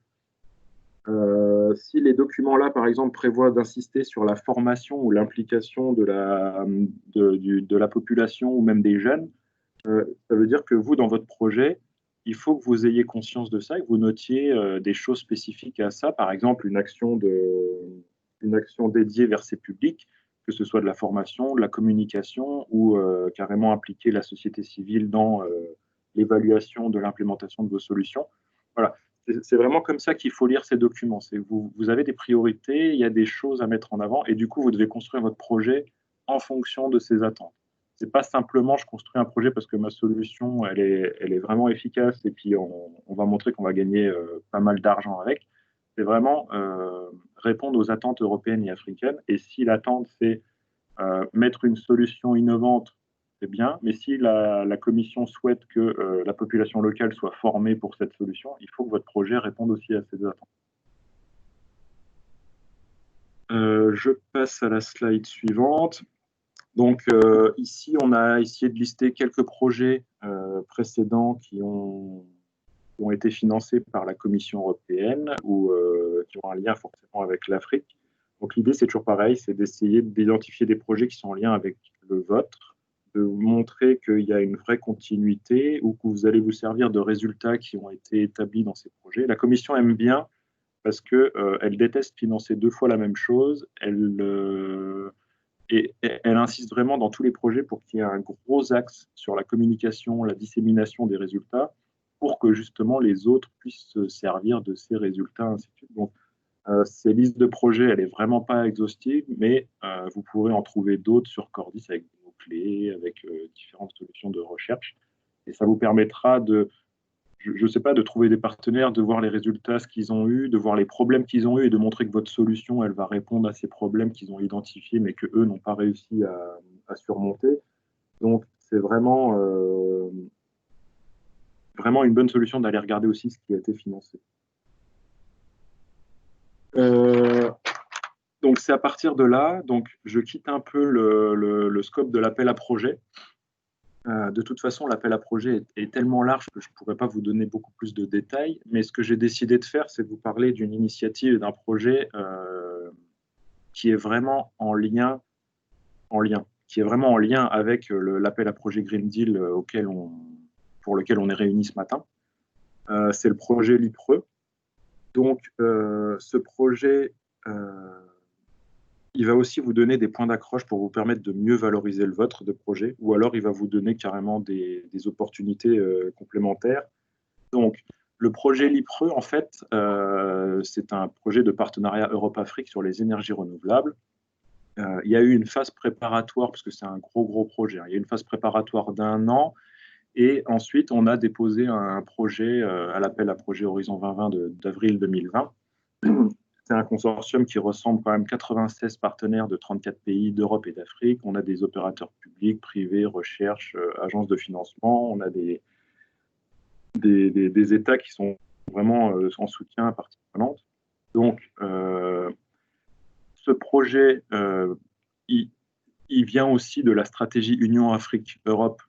Speaker 2: Si les documents-là, par exemple, prévoient d'insister sur la formation ou l'implication de la population ou même des jeunes, ça veut dire que vous, dans votre projet, il faut que vous ayez conscience de ça et que vous notiez des choses spécifiques à ça, par exemple une action dédiée vers ces publics, que ce soit de la formation, de la communication ou carrément impliquer la société civile dans l'évaluation de l'implémentation de vos solutions. Voilà, c'est vraiment comme ça qu'il faut lire ces documents. Vous avez des priorités, il y a des choses à mettre en avant et du coup, vous devez construire votre projet en fonction de ces attentes. c'est pas simplement je construis un projet parce que ma solution elle est vraiment efficace et puis on va montrer qu'on va gagner pas mal d'argent avec. C'est vraiment répondre aux attentes européennes et africaines. Et si l'attente c'est mettre une solution innovante, c'est bien, mais si la commission souhaite que la population locale soit formée pour cette solution, il faut que votre projet réponde aussi à ces attentes. Je passe à la slide suivante. Donc ici, on a essayé de lister quelques projets précédents qui ont été financés par la Commission européenne ou qui ont un lien forcément avec l'Afrique. Donc l'idée, c'est toujours pareil, c'est d'essayer d'identifier des projets qui sont en lien avec le vôtre, de vous montrer qu'il y a une vraie continuité ou que vous allez vous servir de résultats qui ont été établis dans ces projets. La Commission aime bien parce qu'elle déteste financer deux fois la même chose. Et elle insiste vraiment dans tous les projets pour qu'il y ait un gros axe sur la communication, la dissémination des résultats, pour que justement les autres puissent se servir de ces résultats, ainsi de suite. Donc, ces listes de projets, elle n'est vraiment pas exhaustive, mais vous pourrez en trouver d'autres sur Cordis avec des mots-clés, avec différentes solutions de recherche. Et ça vous permettra de, je ne sais pas, de trouver des partenaires, de voir les résultats, ce qu'ils ont eu, de voir les problèmes qu'ils ont eu et de montrer que votre solution, elle va répondre à ces problèmes qu'ils ont identifiés, mais qu'eux n'ont pas réussi à surmonter. Donc, c'est vraiment, vraiment une bonne solution d'aller regarder aussi ce qui a été financé. Donc, c'est à partir de là, donc je quitte un peu le scope de l'appel à projet. De toute façon, l'appel à projet est tellement large que je ne pourrais pas vous donner beaucoup plus de détails, mais ce que j'ai décidé de faire, c'est de vous parler d'une initiative et d'un projet qui est vraiment qui est vraiment en lien avec l'appel à projet Green Deal pour lequel on est réunis ce matin. C'est le projet LIPRE. Donc, ce projet, il va aussi vous donner des points d'accroche pour vous permettre de mieux valoriser le vôtre de projet, ou alors il va vous donner carrément des opportunités complémentaires. Donc, le projet LIPRE, en fait, c'est un projet de partenariat Europe-Afrique sur les énergies renouvelables. Il y a eu une phase préparatoire, parce que c'est un gros projet, hein. Il y a eu une phase préparatoire d'1 an, et ensuite, on a déposé un projet à l'appel à projet Horizon 2020 d'avril 2020. C'est un consortium qui ressemble quand même 96 partenaires de 34 pays d'Europe et d'Afrique. On a des opérateurs publics, privés, recherche, agences de financement. On a des États qui sont vraiment en soutien à partie prenante. Donc, ce projet, il vient aussi de la stratégie Union Afrique-Europe,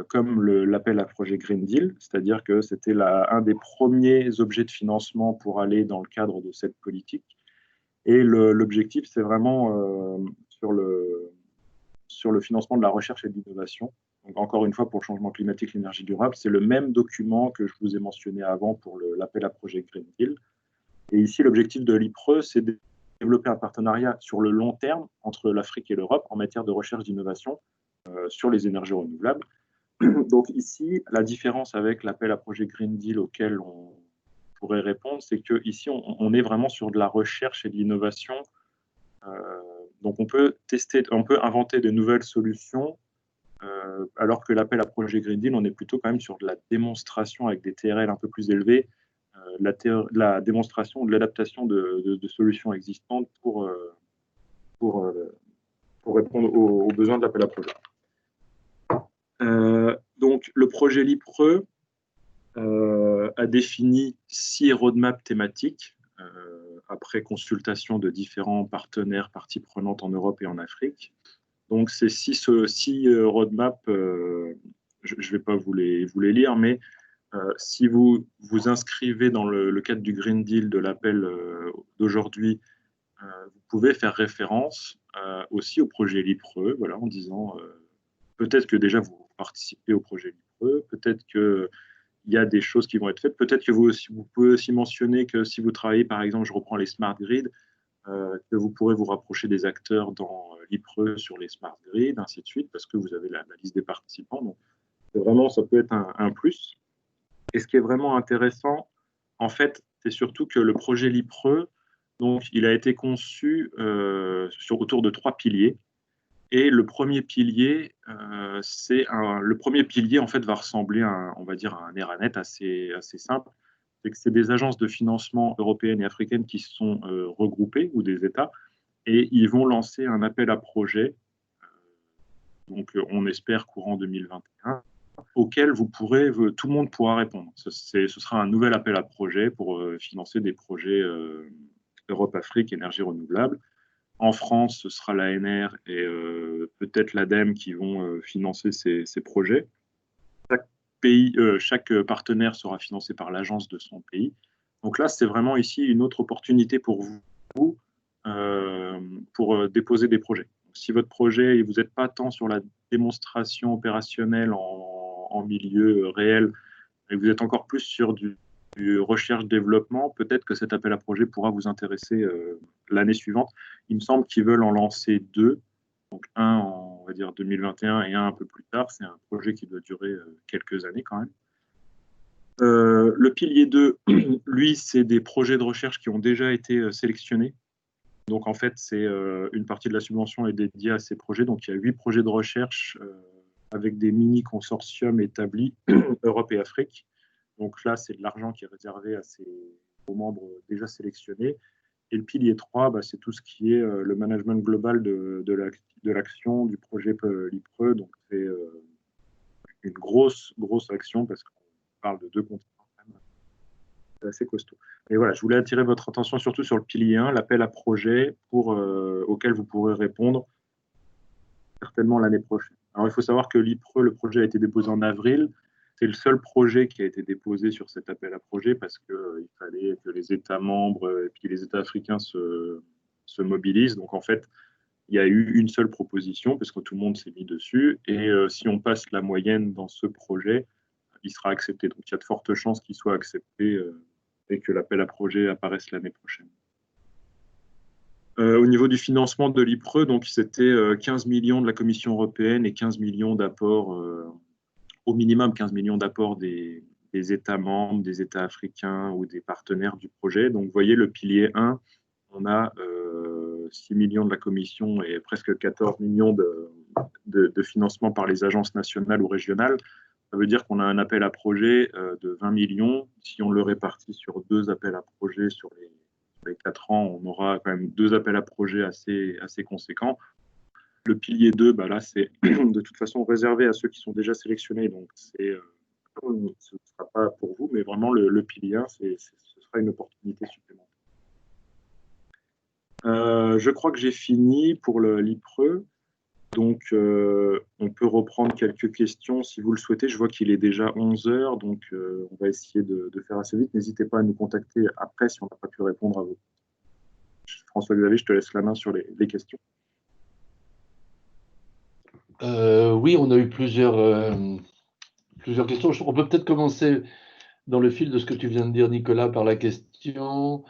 Speaker 2: comme l'appel à projet Green Deal, c'est-à-dire que c'était un des premiers objets de financement pour aller dans le cadre de cette politique. Et l'objectif, c'est vraiment sur le financement de la recherche et de l'innovation. Donc, encore une fois, pour le changement climatique, l'énergie durable, c'est le même document que je vous ai mentionné avant pour l'appel à projet Green Deal. Et ici, l'objectif de l'IPRE, c'est de développer un partenariat sur le long terme entre l'Afrique et l'Europe en matière de recherche d'innovation sur les énergies renouvelables. Donc ici, la différence avec l'appel à projet Green Deal auquel on pourrait répondre, c'est qu'ici, on est vraiment sur de la recherche et de l'innovation. Donc on peut inventer de nouvelles solutions, alors que l'appel à projet Green Deal, on est plutôt quand même sur de la démonstration avec des TRL un peu plus élevés, la démonstration de l'adaptation de solutions existantes pour répondre aux besoins de l'appel à projet. Donc, le projet LIPRE a défini 6 roadmaps thématiques après consultation de différents partenaires, parties prenantes en Europe et en Afrique. Donc, ces 6 roadmaps, je ne vais pas vous les lire, mais si vous vous inscrivez dans le cadre du Green Deal de l'appel d'aujourd'hui, vous pouvez faire référence aussi au projet LIPRE, voilà, en disant peut-être que déjà vous participez au projet LIPRE, peut-être qu'il y a des choses qui vont être faites, peut-être que vous pouvez aussi mentionner que si vous travaillez, par exemple, je reprends les smart grids, que vous pourrez vous rapprocher des acteurs dans l'IPRE sur les smart grids, ainsi de suite, parce que vous avez la liste des participants. Donc, vraiment, ça peut être un plus. Et ce qui est vraiment intéressant, en fait, c'est surtout que le projet LIPRE, donc, il a été conçu autour de 3 piliers. Et le premier pilier, le premier pilier en fait va ressembler on va dire, à un Eranet assez simple. C'est que c'est des agences de financement européennes et africaines qui sont regroupées, ou des États, et ils vont lancer un appel à projet, donc on espère courant 2021, auquel tout le monde pourra répondre. Ce sera un nouvel appel à projet pour financer des projets Europe-Afrique, énergie renouvelable. En France, ce sera l'ANR et peut-être l'ADEME qui vont financer ces projets. Chaque partenaire sera financé par l'agence de son pays. Donc là, c'est vraiment ici une autre opportunité pour vous pour déposer des projets. Si votre projet, vous n'êtes pas tant sur la démonstration opérationnelle en milieu réel, et vous êtes encore plus sur du recherche-développement, peut-être que cet appel à projet pourra vous intéresser l'année suivante. Il me semble qu'ils veulent en lancer 2, donc un en, on va dire, 2021 et un peu plus tard. C'est un projet qui doit durer quelques années quand même. Le pilier 2, lui, c'est des projets de recherche qui ont déjà été sélectionnés. Donc en fait, c'est une partie de la subvention est dédiée à ces projets. Donc il y a 8 projets de recherche avec des mini-consortiums établis Europe et Afrique. Donc là, c'est de l'argent qui est réservé aux membres déjà sélectionnés. Et le pilier 3, c'est tout ce qui est le management global de l'action du projet LIPRE. Donc c'est une grosse action parce qu'on parle de 2 continents. C'est assez costaud. Et voilà, je voulais attirer votre attention surtout sur le pilier 1, l'appel à projet auquel vous pourrez répondre certainement l'année prochaine. Alors, il faut savoir que l'IPRE, le projet a été déposé en avril. C'est le seul projet qui a été déposé sur cet appel à projet parce qu'il fallait que les États membres et puis les États africains se mobilisent. Donc, en fait, il y a eu une seule proposition parce que tout le monde s'est mis dessus. Et si on passe la moyenne dans ce projet, il sera accepté. Donc, il y a de fortes chances qu'il soit accepté et que l'appel à projet apparaisse l'année prochaine. Au niveau du financement de l'IPRE, donc c'était 15 millions de la Commission européenne et 15 millions d'apports, au minimum 15 millions d'apports des États membres, des États africains ou des partenaires du projet. Donc, vous voyez, le pilier 1, on a 6 millions de la Commission et presque 14 millions de financement par les agences nationales ou régionales. Ça veut dire qu'on a un appel à projet de 20 millions. Si on le répartit sur 2 appels à projet sur les 4 ans, on aura quand même 2 appels à projet assez conséquents. Le pilier 2, là, c'est de toute façon réservé à ceux qui sont déjà sélectionnés. Donc, ce ne sera pas pour vous, mais vraiment, le pilier 1, ce sera une opportunité supplémentaire. Je crois que j'ai fini pour l'IPRE. Donc, on peut reprendre quelques questions si vous le souhaitez. Je vois qu'il est déjà 11 heures, donc on va essayer de faire assez vite. N'hésitez pas à nous contacter après si on n'a pas pu répondre à vous. François-Xavier, je te laisse la main sur les questions.
Speaker 1: Oui, on a eu plusieurs questions. On peut peut-être commencer dans le fil de ce que tu viens de dire, Nicolas, par la question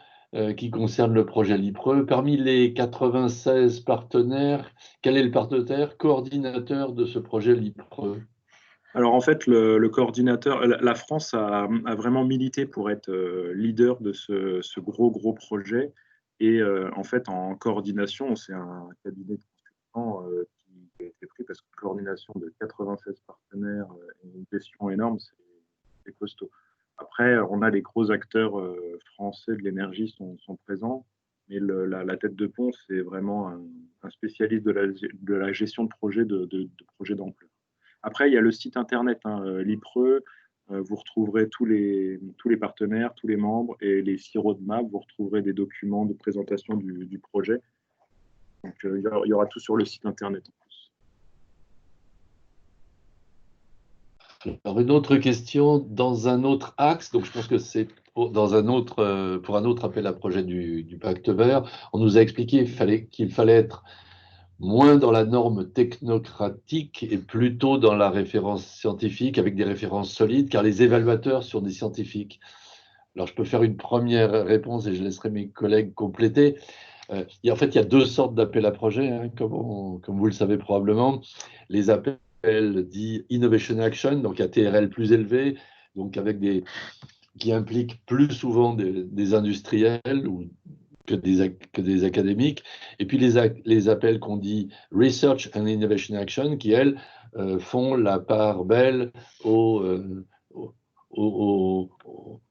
Speaker 1: qui concerne le projet LIPRE. Parmi les 96 partenaires, quel est le partenaire coordinateur de ce projet LIPRE?
Speaker 2: Alors en fait, le coordinateur, la France a vraiment milité pour être leader de ce gros projet. Et en fait, en coordination, c'est un cabinet de consultants qui a été pris parce que coordination de 96 partenaires et une gestion énorme, c'est costaud. Après, on a les gros acteurs français de l'énergie sont présents, mais la tête de pont, c'est vraiment un spécialiste de la gestion de projets de projets d'ampleur. Après, il y a le site internet, l'IPRE, vous retrouverez tous les partenaires, tous les membres et les 6 roadmaps, vous retrouverez des documents de présentation du projet. Donc, il y aura tout sur le site internet en plus.
Speaker 1: Alors, une autre question dans un autre axe, donc je pense que c'est pour un autre appel à projet du Pacte Vert. On nous a expliqué qu'il fallait être moins dans la norme technocratique et plutôt dans la référence scientifique avec des références solides, car les évaluateurs sont des scientifiques. Alors, je peux faire une première réponse et je laisserai mes collègues compléter. En fait, il y a 2 sortes d'appels à projet, comme vous le savez probablement. Les appels dits Innovation Action, donc à TRL plus élevé, donc qui impliquent plus souvent des industriels ou que des académiques. Et puis les appels qu'on dit Research and Innovation Action, qui, elles, font la part belle aux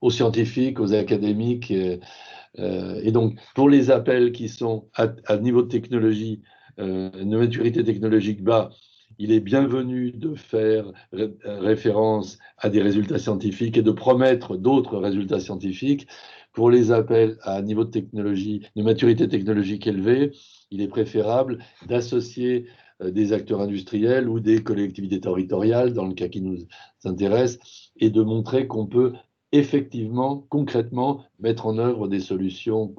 Speaker 1: scientifiques, aux académiques. Et donc, pour les appels qui sont à niveau de technologie, de maturité technologique bas, il est bienvenu de faire référence à des résultats scientifiques et de promettre d'autres résultats scientifiques. Pour les appels à niveau de technologie, de maturité technologique élevée, il est préférable d'associer des acteurs industriels ou des collectivités territoriales, dans le cas qui nous intéresse, et de montrer qu'on peut effectivement, concrètement, mettre en œuvre des solutions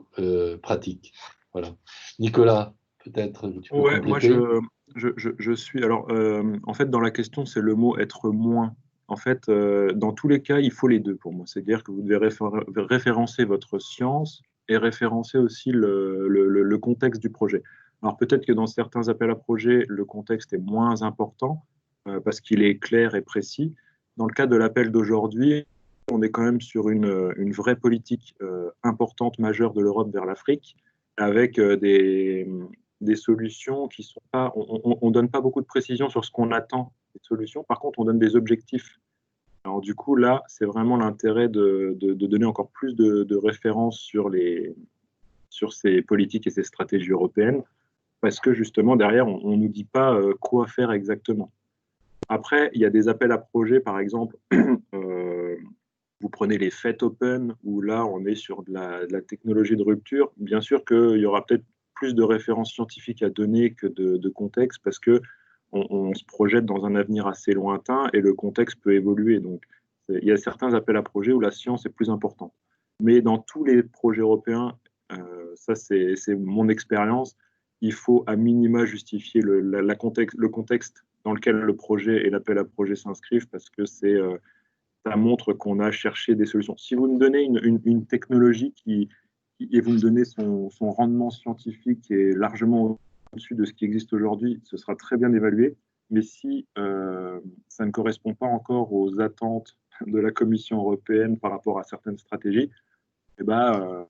Speaker 1: pratiques. Voilà. Nicolas, peut-être tu peux compléter.
Speaker 2: Moi, je suis. Alors, en fait, dans la question, c'est le mot être moins. En fait, dans tous les cas, il faut les deux pour moi. C'est-à-dire que vous devez référencer votre science et référencer aussi le contexte du projet. Alors, peut-être que dans certains appels à projets, le contexte est moins important parce qu'il est clair et précis. Dans le cas de l'appel d'aujourd'hui, on est quand même sur une vraie politique importante, majeure de l'Europe vers l'Afrique, avec des solutions qui sont pas. On donne pas beaucoup de précision sur ce qu'on attend des solutions. Par contre, on donne des objectifs. Alors du coup, là, c'est vraiment l'intérêt de donner encore plus de références sur ces politiques et ces stratégies européennes, parce que justement, derrière, on ne nous dit pas quoi faire exactement. Après, il y a des appels à projets, par exemple, vous prenez les FET Open, où là, on est sur de la technologie de rupture. Bien sûr qu'il y aura peut-être plus de références scientifiques à donner que de contexte, parce qu'on se projette dans un avenir assez lointain et le contexte peut évoluer. Donc, il y a certains appels à projets où la science est plus importante. Mais dans tous les projets européens, ça c'est mon expérience, il faut à minima justifier le contexte dans lequel le projet et l'appel à projet s'inscrivent, parce que ça montre qu'on a cherché des solutions. Si vous me donnez une technologie et vous me donnez son rendement scientifique qui est largement au-dessus de ce qui existe aujourd'hui, ce sera très bien évalué. Mais si ça ne correspond pas encore aux attentes de la Commission européenne par rapport à certaines stratégies, eh ben,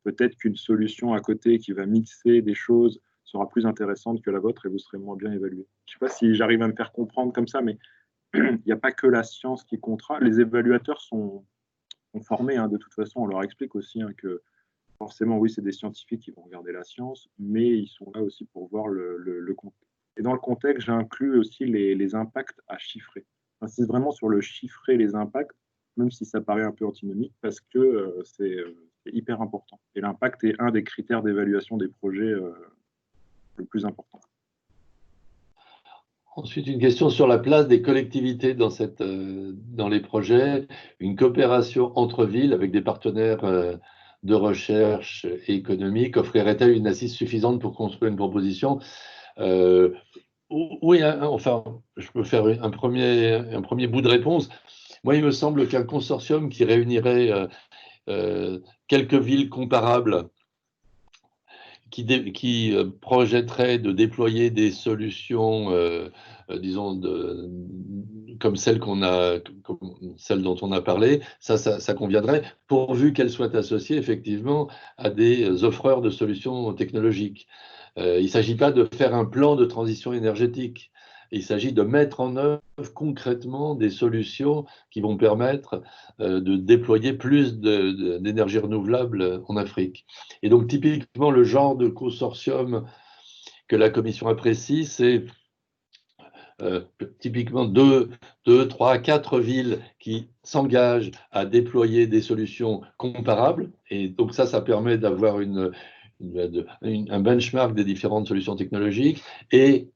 Speaker 2: peut-être qu'une solution à côté qui va mixer des choses sera plus intéressante que la vôtre et vous serez moins bien évalué. Je ne sais pas si j'arrive à me faire comprendre comme ça, mais il n'y a pas que la science qui comptera. Les évaluateurs sont formés, de toute façon, on leur explique aussi que forcément, oui, c'est des scientifiques qui vont regarder la science, mais ils sont là aussi pour voir le contexte. Et dans le contexte, j'inclus aussi les impacts à chiffrer. J'insiste vraiment sur le chiffrer les impacts, même si ça paraît un peu antinomique, parce que c'est hyper important. Et l'impact est un des critères d'évaluation des projets le plus important.
Speaker 1: Ensuite, une question sur la place des collectivités dans les projets. Une coopération entre villes avec des partenaires de recherche et économique offrirait-elle une assise suffisante pour construire une proposition? Oui, enfin, je peux faire un premier bout de réponse. Moi, il me semble qu'un consortium qui réunirait quelques villes comparables, qui projetterait de déployer des solutions, disons, comme celle dont on a parlé, ça conviendrait, pourvu qu'elles soient associées effectivement à des offreurs de solutions technologiques. Il ne s'agit pas de faire un plan de transition énergétique. Il s'agit de mettre en œuvre concrètement des solutions qui vont permettre de déployer plus d'énergie renouvelable en Afrique. Et donc, typiquement, le genre de consortium que la Commission apprécie, c'est typiquement 2, 3, 4 villes qui s'engagent à déployer des solutions comparables. Et donc ça permet d'avoir un benchmark des différentes solutions technologiques. Et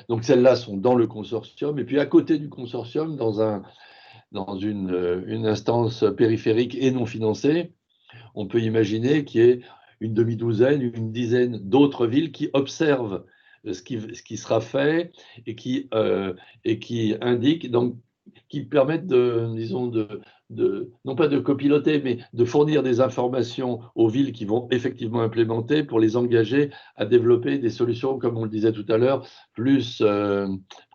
Speaker 1: donc celles-là sont dans le consortium. Et puis à côté du consortium, dans une instance périphérique et non financée, on peut imaginer qu'il y ait une demi-douzaine, une dizaine d'autres villes qui observent ce qui sera fait et qui indiquent, donc, qui permettent disons, non pas de copiloter, mais de fournir des informations aux villes qui vont effectivement implémenter pour les engager à développer des solutions, comme on le disait tout à l'heure, plus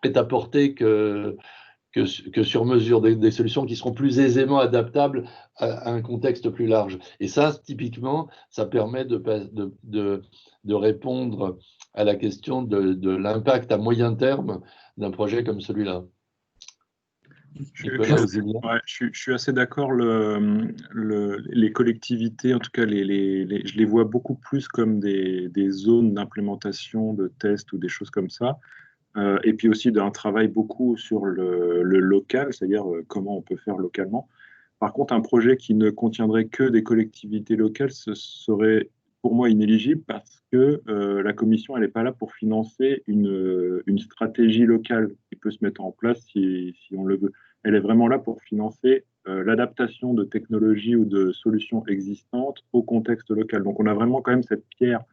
Speaker 1: prêt-à-porter que sur mesure, des solutions qui seront plus aisément adaptables à un contexte plus large. Et ça, typiquement, ça permet de répondre à la question de l'impact à moyen terme d'un projet comme celui-là.
Speaker 2: Je suis assez d'accord. Les collectivités, en tout cas, je les vois beaucoup plus comme des zones d'implémentation, de tests ou des choses comme ça. Et puis aussi d'un travail beaucoup sur le local, c'est-à-dire comment on peut faire localement. Par contre, un projet qui ne contiendrait que des collectivités locales, ce serait pour moi inéligible parce que la Commission, elle n'est pas là pour financer une stratégie locale qui peut se mettre en place si on le veut. Elle est vraiment là pour financer l'adaptation de technologies ou de solutions existantes au contexte local. Donc on a vraiment quand même cette pierre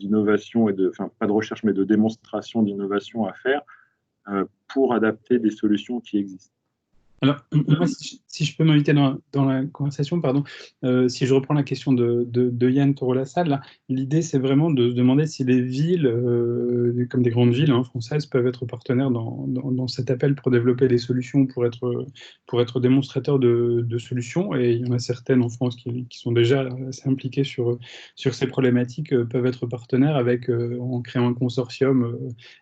Speaker 2: d'innovation enfin pas de recherche, mais de démonstration d'innovation à faire pour adapter des solutions qui existent.
Speaker 4: Alors, moi, si je peux m'inviter dans la conversation, pardon, si je reprends la question de Yann Toro-Lassalle, l'idée, c'est vraiment de se demander si les villes, comme des grandes villes françaises, peuvent être partenaires dans cet appel pour développer des solutions, pour être démonstrateurs de solutions. Et il y en a certaines en France qui sont déjà assez impliquées sur ces problématiques, peuvent être partenaires en créant un consortium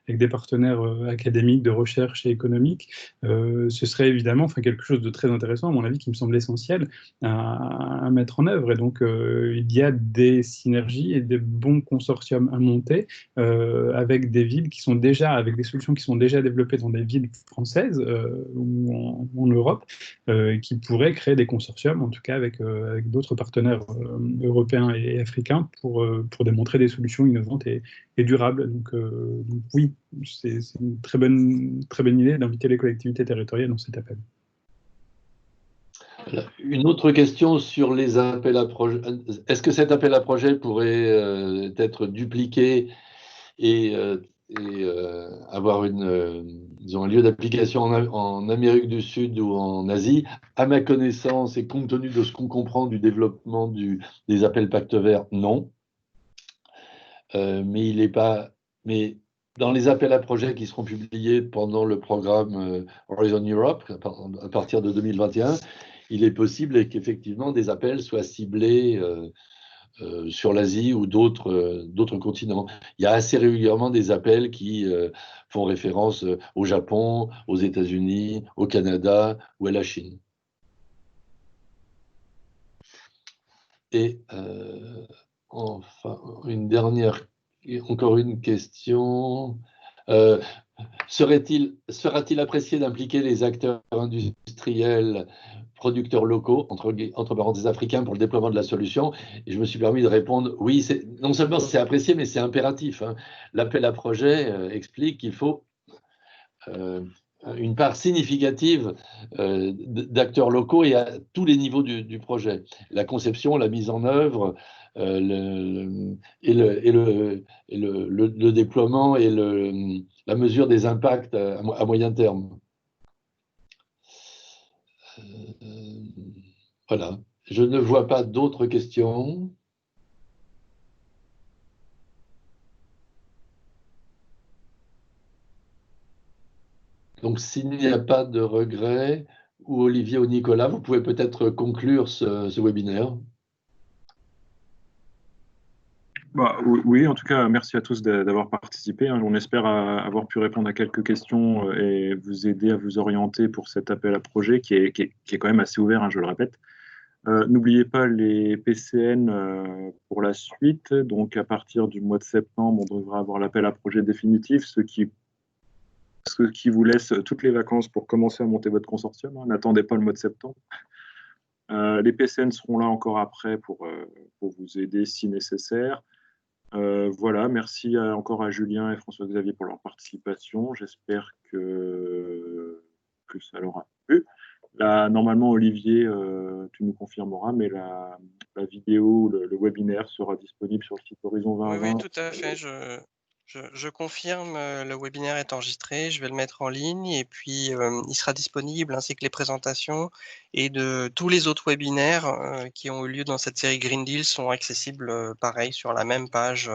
Speaker 4: avec des partenaires académiques, de recherche et économiques. Ce serait évidemment quelque chose de très intéressant, à mon avis, qui me semble essentiel à mettre en œuvre. Et donc, il y a des synergies et des bons consortiums à monter avec des villes avec des solutions qui sont déjà développées dans des villes françaises ou en Europe, qui pourraient créer des consortiums, en tout cas avec d'autres partenaires européens et africains pour démontrer des solutions innovantes et durables. Donc oui, c'est une très bonne idée d'inviter les collectivités territoriales dans cet appel.
Speaker 1: Une autre question sur les appels à projets. Est-ce que cet appel à projet pourrait être dupliqué et avoir un lieu d'application en Amérique du Sud ou en Asie? À ma connaissance, et compte tenu de ce qu'on comprend du développement des appels Pacte Vert, non. Mais dans les appels à projets qui seront publiés pendant le programme Horizon Europe, à partir de 2021, il est possible qu'effectivement des appels soient ciblés sur l'Asie ou d'autres continents. Il y a assez régulièrement des appels qui font référence au Japon, aux États-Unis, au Canada ou à la Chine. Et enfin, encore une question. Sera-t-il apprécié d'impliquer les acteurs industriels, producteurs locaux, entre parenthèses africains, pour le déploiement de la solution? Et je me suis permis de répondre oui, non seulement c'est apprécié, mais c'est impératif. L'appel à projet explique qu'il faut une part significative d'acteurs locaux et à tous les niveaux du projet. La conception, la mise en œuvre, le déploiement et la mesure des impacts à moyen terme. Voilà. Je ne vois pas d'autres questions. Donc, s'il n'y a pas de regrets, ou Olivier ou Nicolas, vous pouvez peut-être conclure ce webinaire.
Speaker 2: Oui, en tout cas, merci à tous d'avoir participé. On espère avoir pu répondre à quelques questions et vous aider à vous orienter pour cet appel à projet qui est quand même assez ouvert, je le répète. N'oubliez pas les PCN pour la suite. Donc, à partir du mois de septembre, on devra avoir l'appel à projet définitif, ce qui vous laisse toutes les vacances pour commencer à monter votre consortium. N'attendez pas le mois de septembre. Les PCN seront là encore après pour vous aider si nécessaire. Voilà, merci encore à Julien et François-Xavier pour leur participation. J'espère que ça leur a plu. Là, normalement, Olivier, tu nous confirmeras, mais la vidéo, le webinaire sera disponible sur le site Horizon 2020.
Speaker 5: Oui, tout à fait. Je confirme, le webinaire est enregistré, je vais le mettre en ligne et puis il sera disponible ainsi que les présentations et de tous les autres webinaires qui ont eu lieu dans cette série Green Deal sont accessibles pareil sur la même page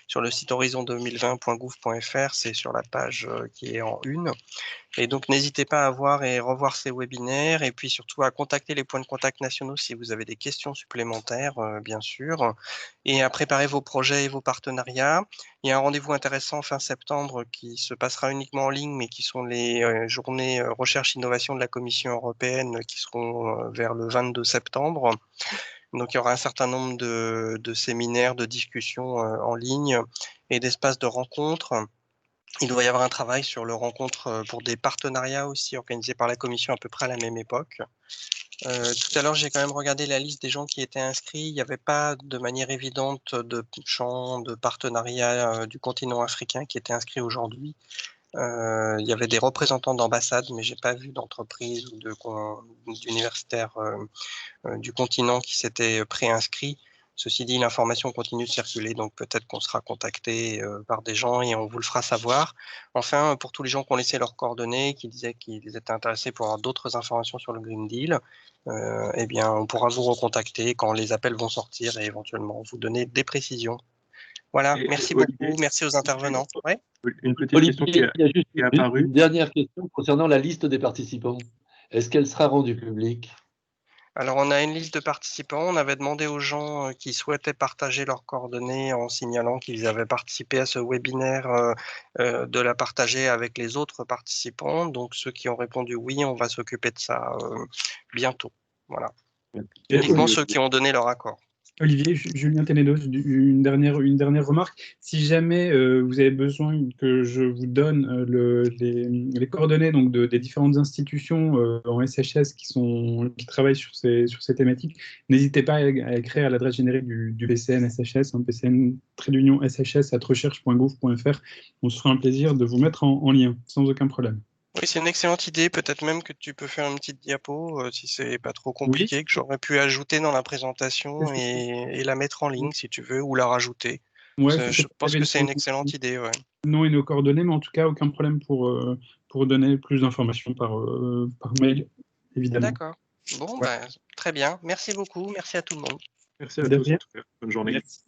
Speaker 5: sur le site horizon2020.gouv.fr. C'est sur la page qui est en une. Et donc, n'hésitez pas à voir et revoir ces webinaires et puis surtout à contacter les points de contact nationaux si vous avez des questions supplémentaires, bien sûr, et à préparer vos projets et vos partenariats. Il y a un rendez-vous intéressant fin septembre qui se passera uniquement en ligne, mais qui sont les journées recherche-innovation de la Commission européenne qui seront vers le 22 septembre. Donc, il y aura un certain nombre de séminaires, de discussions en ligne et d'espaces de rencontres. Il doit y avoir un travail sur le rencontre pour des partenariats aussi organisés par la Commission à peu près à la même époque. Tout à l'heure, j'ai quand même regardé la liste des gens qui étaient inscrits. Il n'y avait pas de manière évidente de champs de partenariat du continent africain qui étaient inscrits aujourd'hui. Il y avait des représentants d'ambassades, mais je n'ai pas vu d'entreprises ou d'universitaires du continent qui s'étaient préinscrits. Ceci dit, l'information continue de circuler, donc peut-être qu'on sera contacté par des gens et on vous le fera savoir. Enfin, pour tous les gens qui ont laissé leurs coordonnées, qui disaient qu'ils étaient intéressés pour avoir d'autres informations sur le Green Deal, eh bien, on pourra vous recontacter quand les appels vont sortir et éventuellement vous donner des précisions. Voilà, merci
Speaker 2: Olivier,
Speaker 5: beaucoup, merci aux intervenants. Ouais.
Speaker 2: Une petite question
Speaker 1: Olivier, il y a juste
Speaker 2: qui est apparue.
Speaker 1: une dernière question concernant la liste des participants. Est-ce qu'elle sera rendue publique?
Speaker 5: Alors, on a une liste de participants. On avait demandé aux gens qui souhaitaient partager leurs coordonnées en signalant qu'ils avaient participé à ce webinaire de la partager avec les autres participants. Donc, ceux qui ont répondu oui, on va s'occuper de ça bientôt. Voilà. Uniquement ceux qui ont donné leur accord.
Speaker 4: Olivier, Julien Ténédos, une dernière remarque. Si jamais vous avez besoin que je vous donne les coordonnées donc des différentes institutions en SHS qui travaillent sur ces thématiques, n'hésitez pas à écrire à l'adresse générique du PCN SHS, PCN-SHS@recherche.gouv.fr. On se fera un plaisir de vous mettre en lien, sans aucun problème.
Speaker 5: Oui, c'est une excellente idée. Peut-être même que tu peux faire une petite diapo, si c'est pas trop compliqué, que j'aurais pu ajouter dans la présentation et la mettre en ligne, si tu veux, ou la rajouter.
Speaker 4: Ouais,
Speaker 5: Je pense que c'est une excellente idée. Ouais.
Speaker 4: Nom et nos coordonnées, mais en tout cas, aucun problème pour donner plus d'informations par mail, évidemment.
Speaker 5: D'accord. Bon, très bien. Merci beaucoup. Merci à tout le monde.
Speaker 2: Merci à tous, en tout cas. Bonne journée.
Speaker 4: Merci.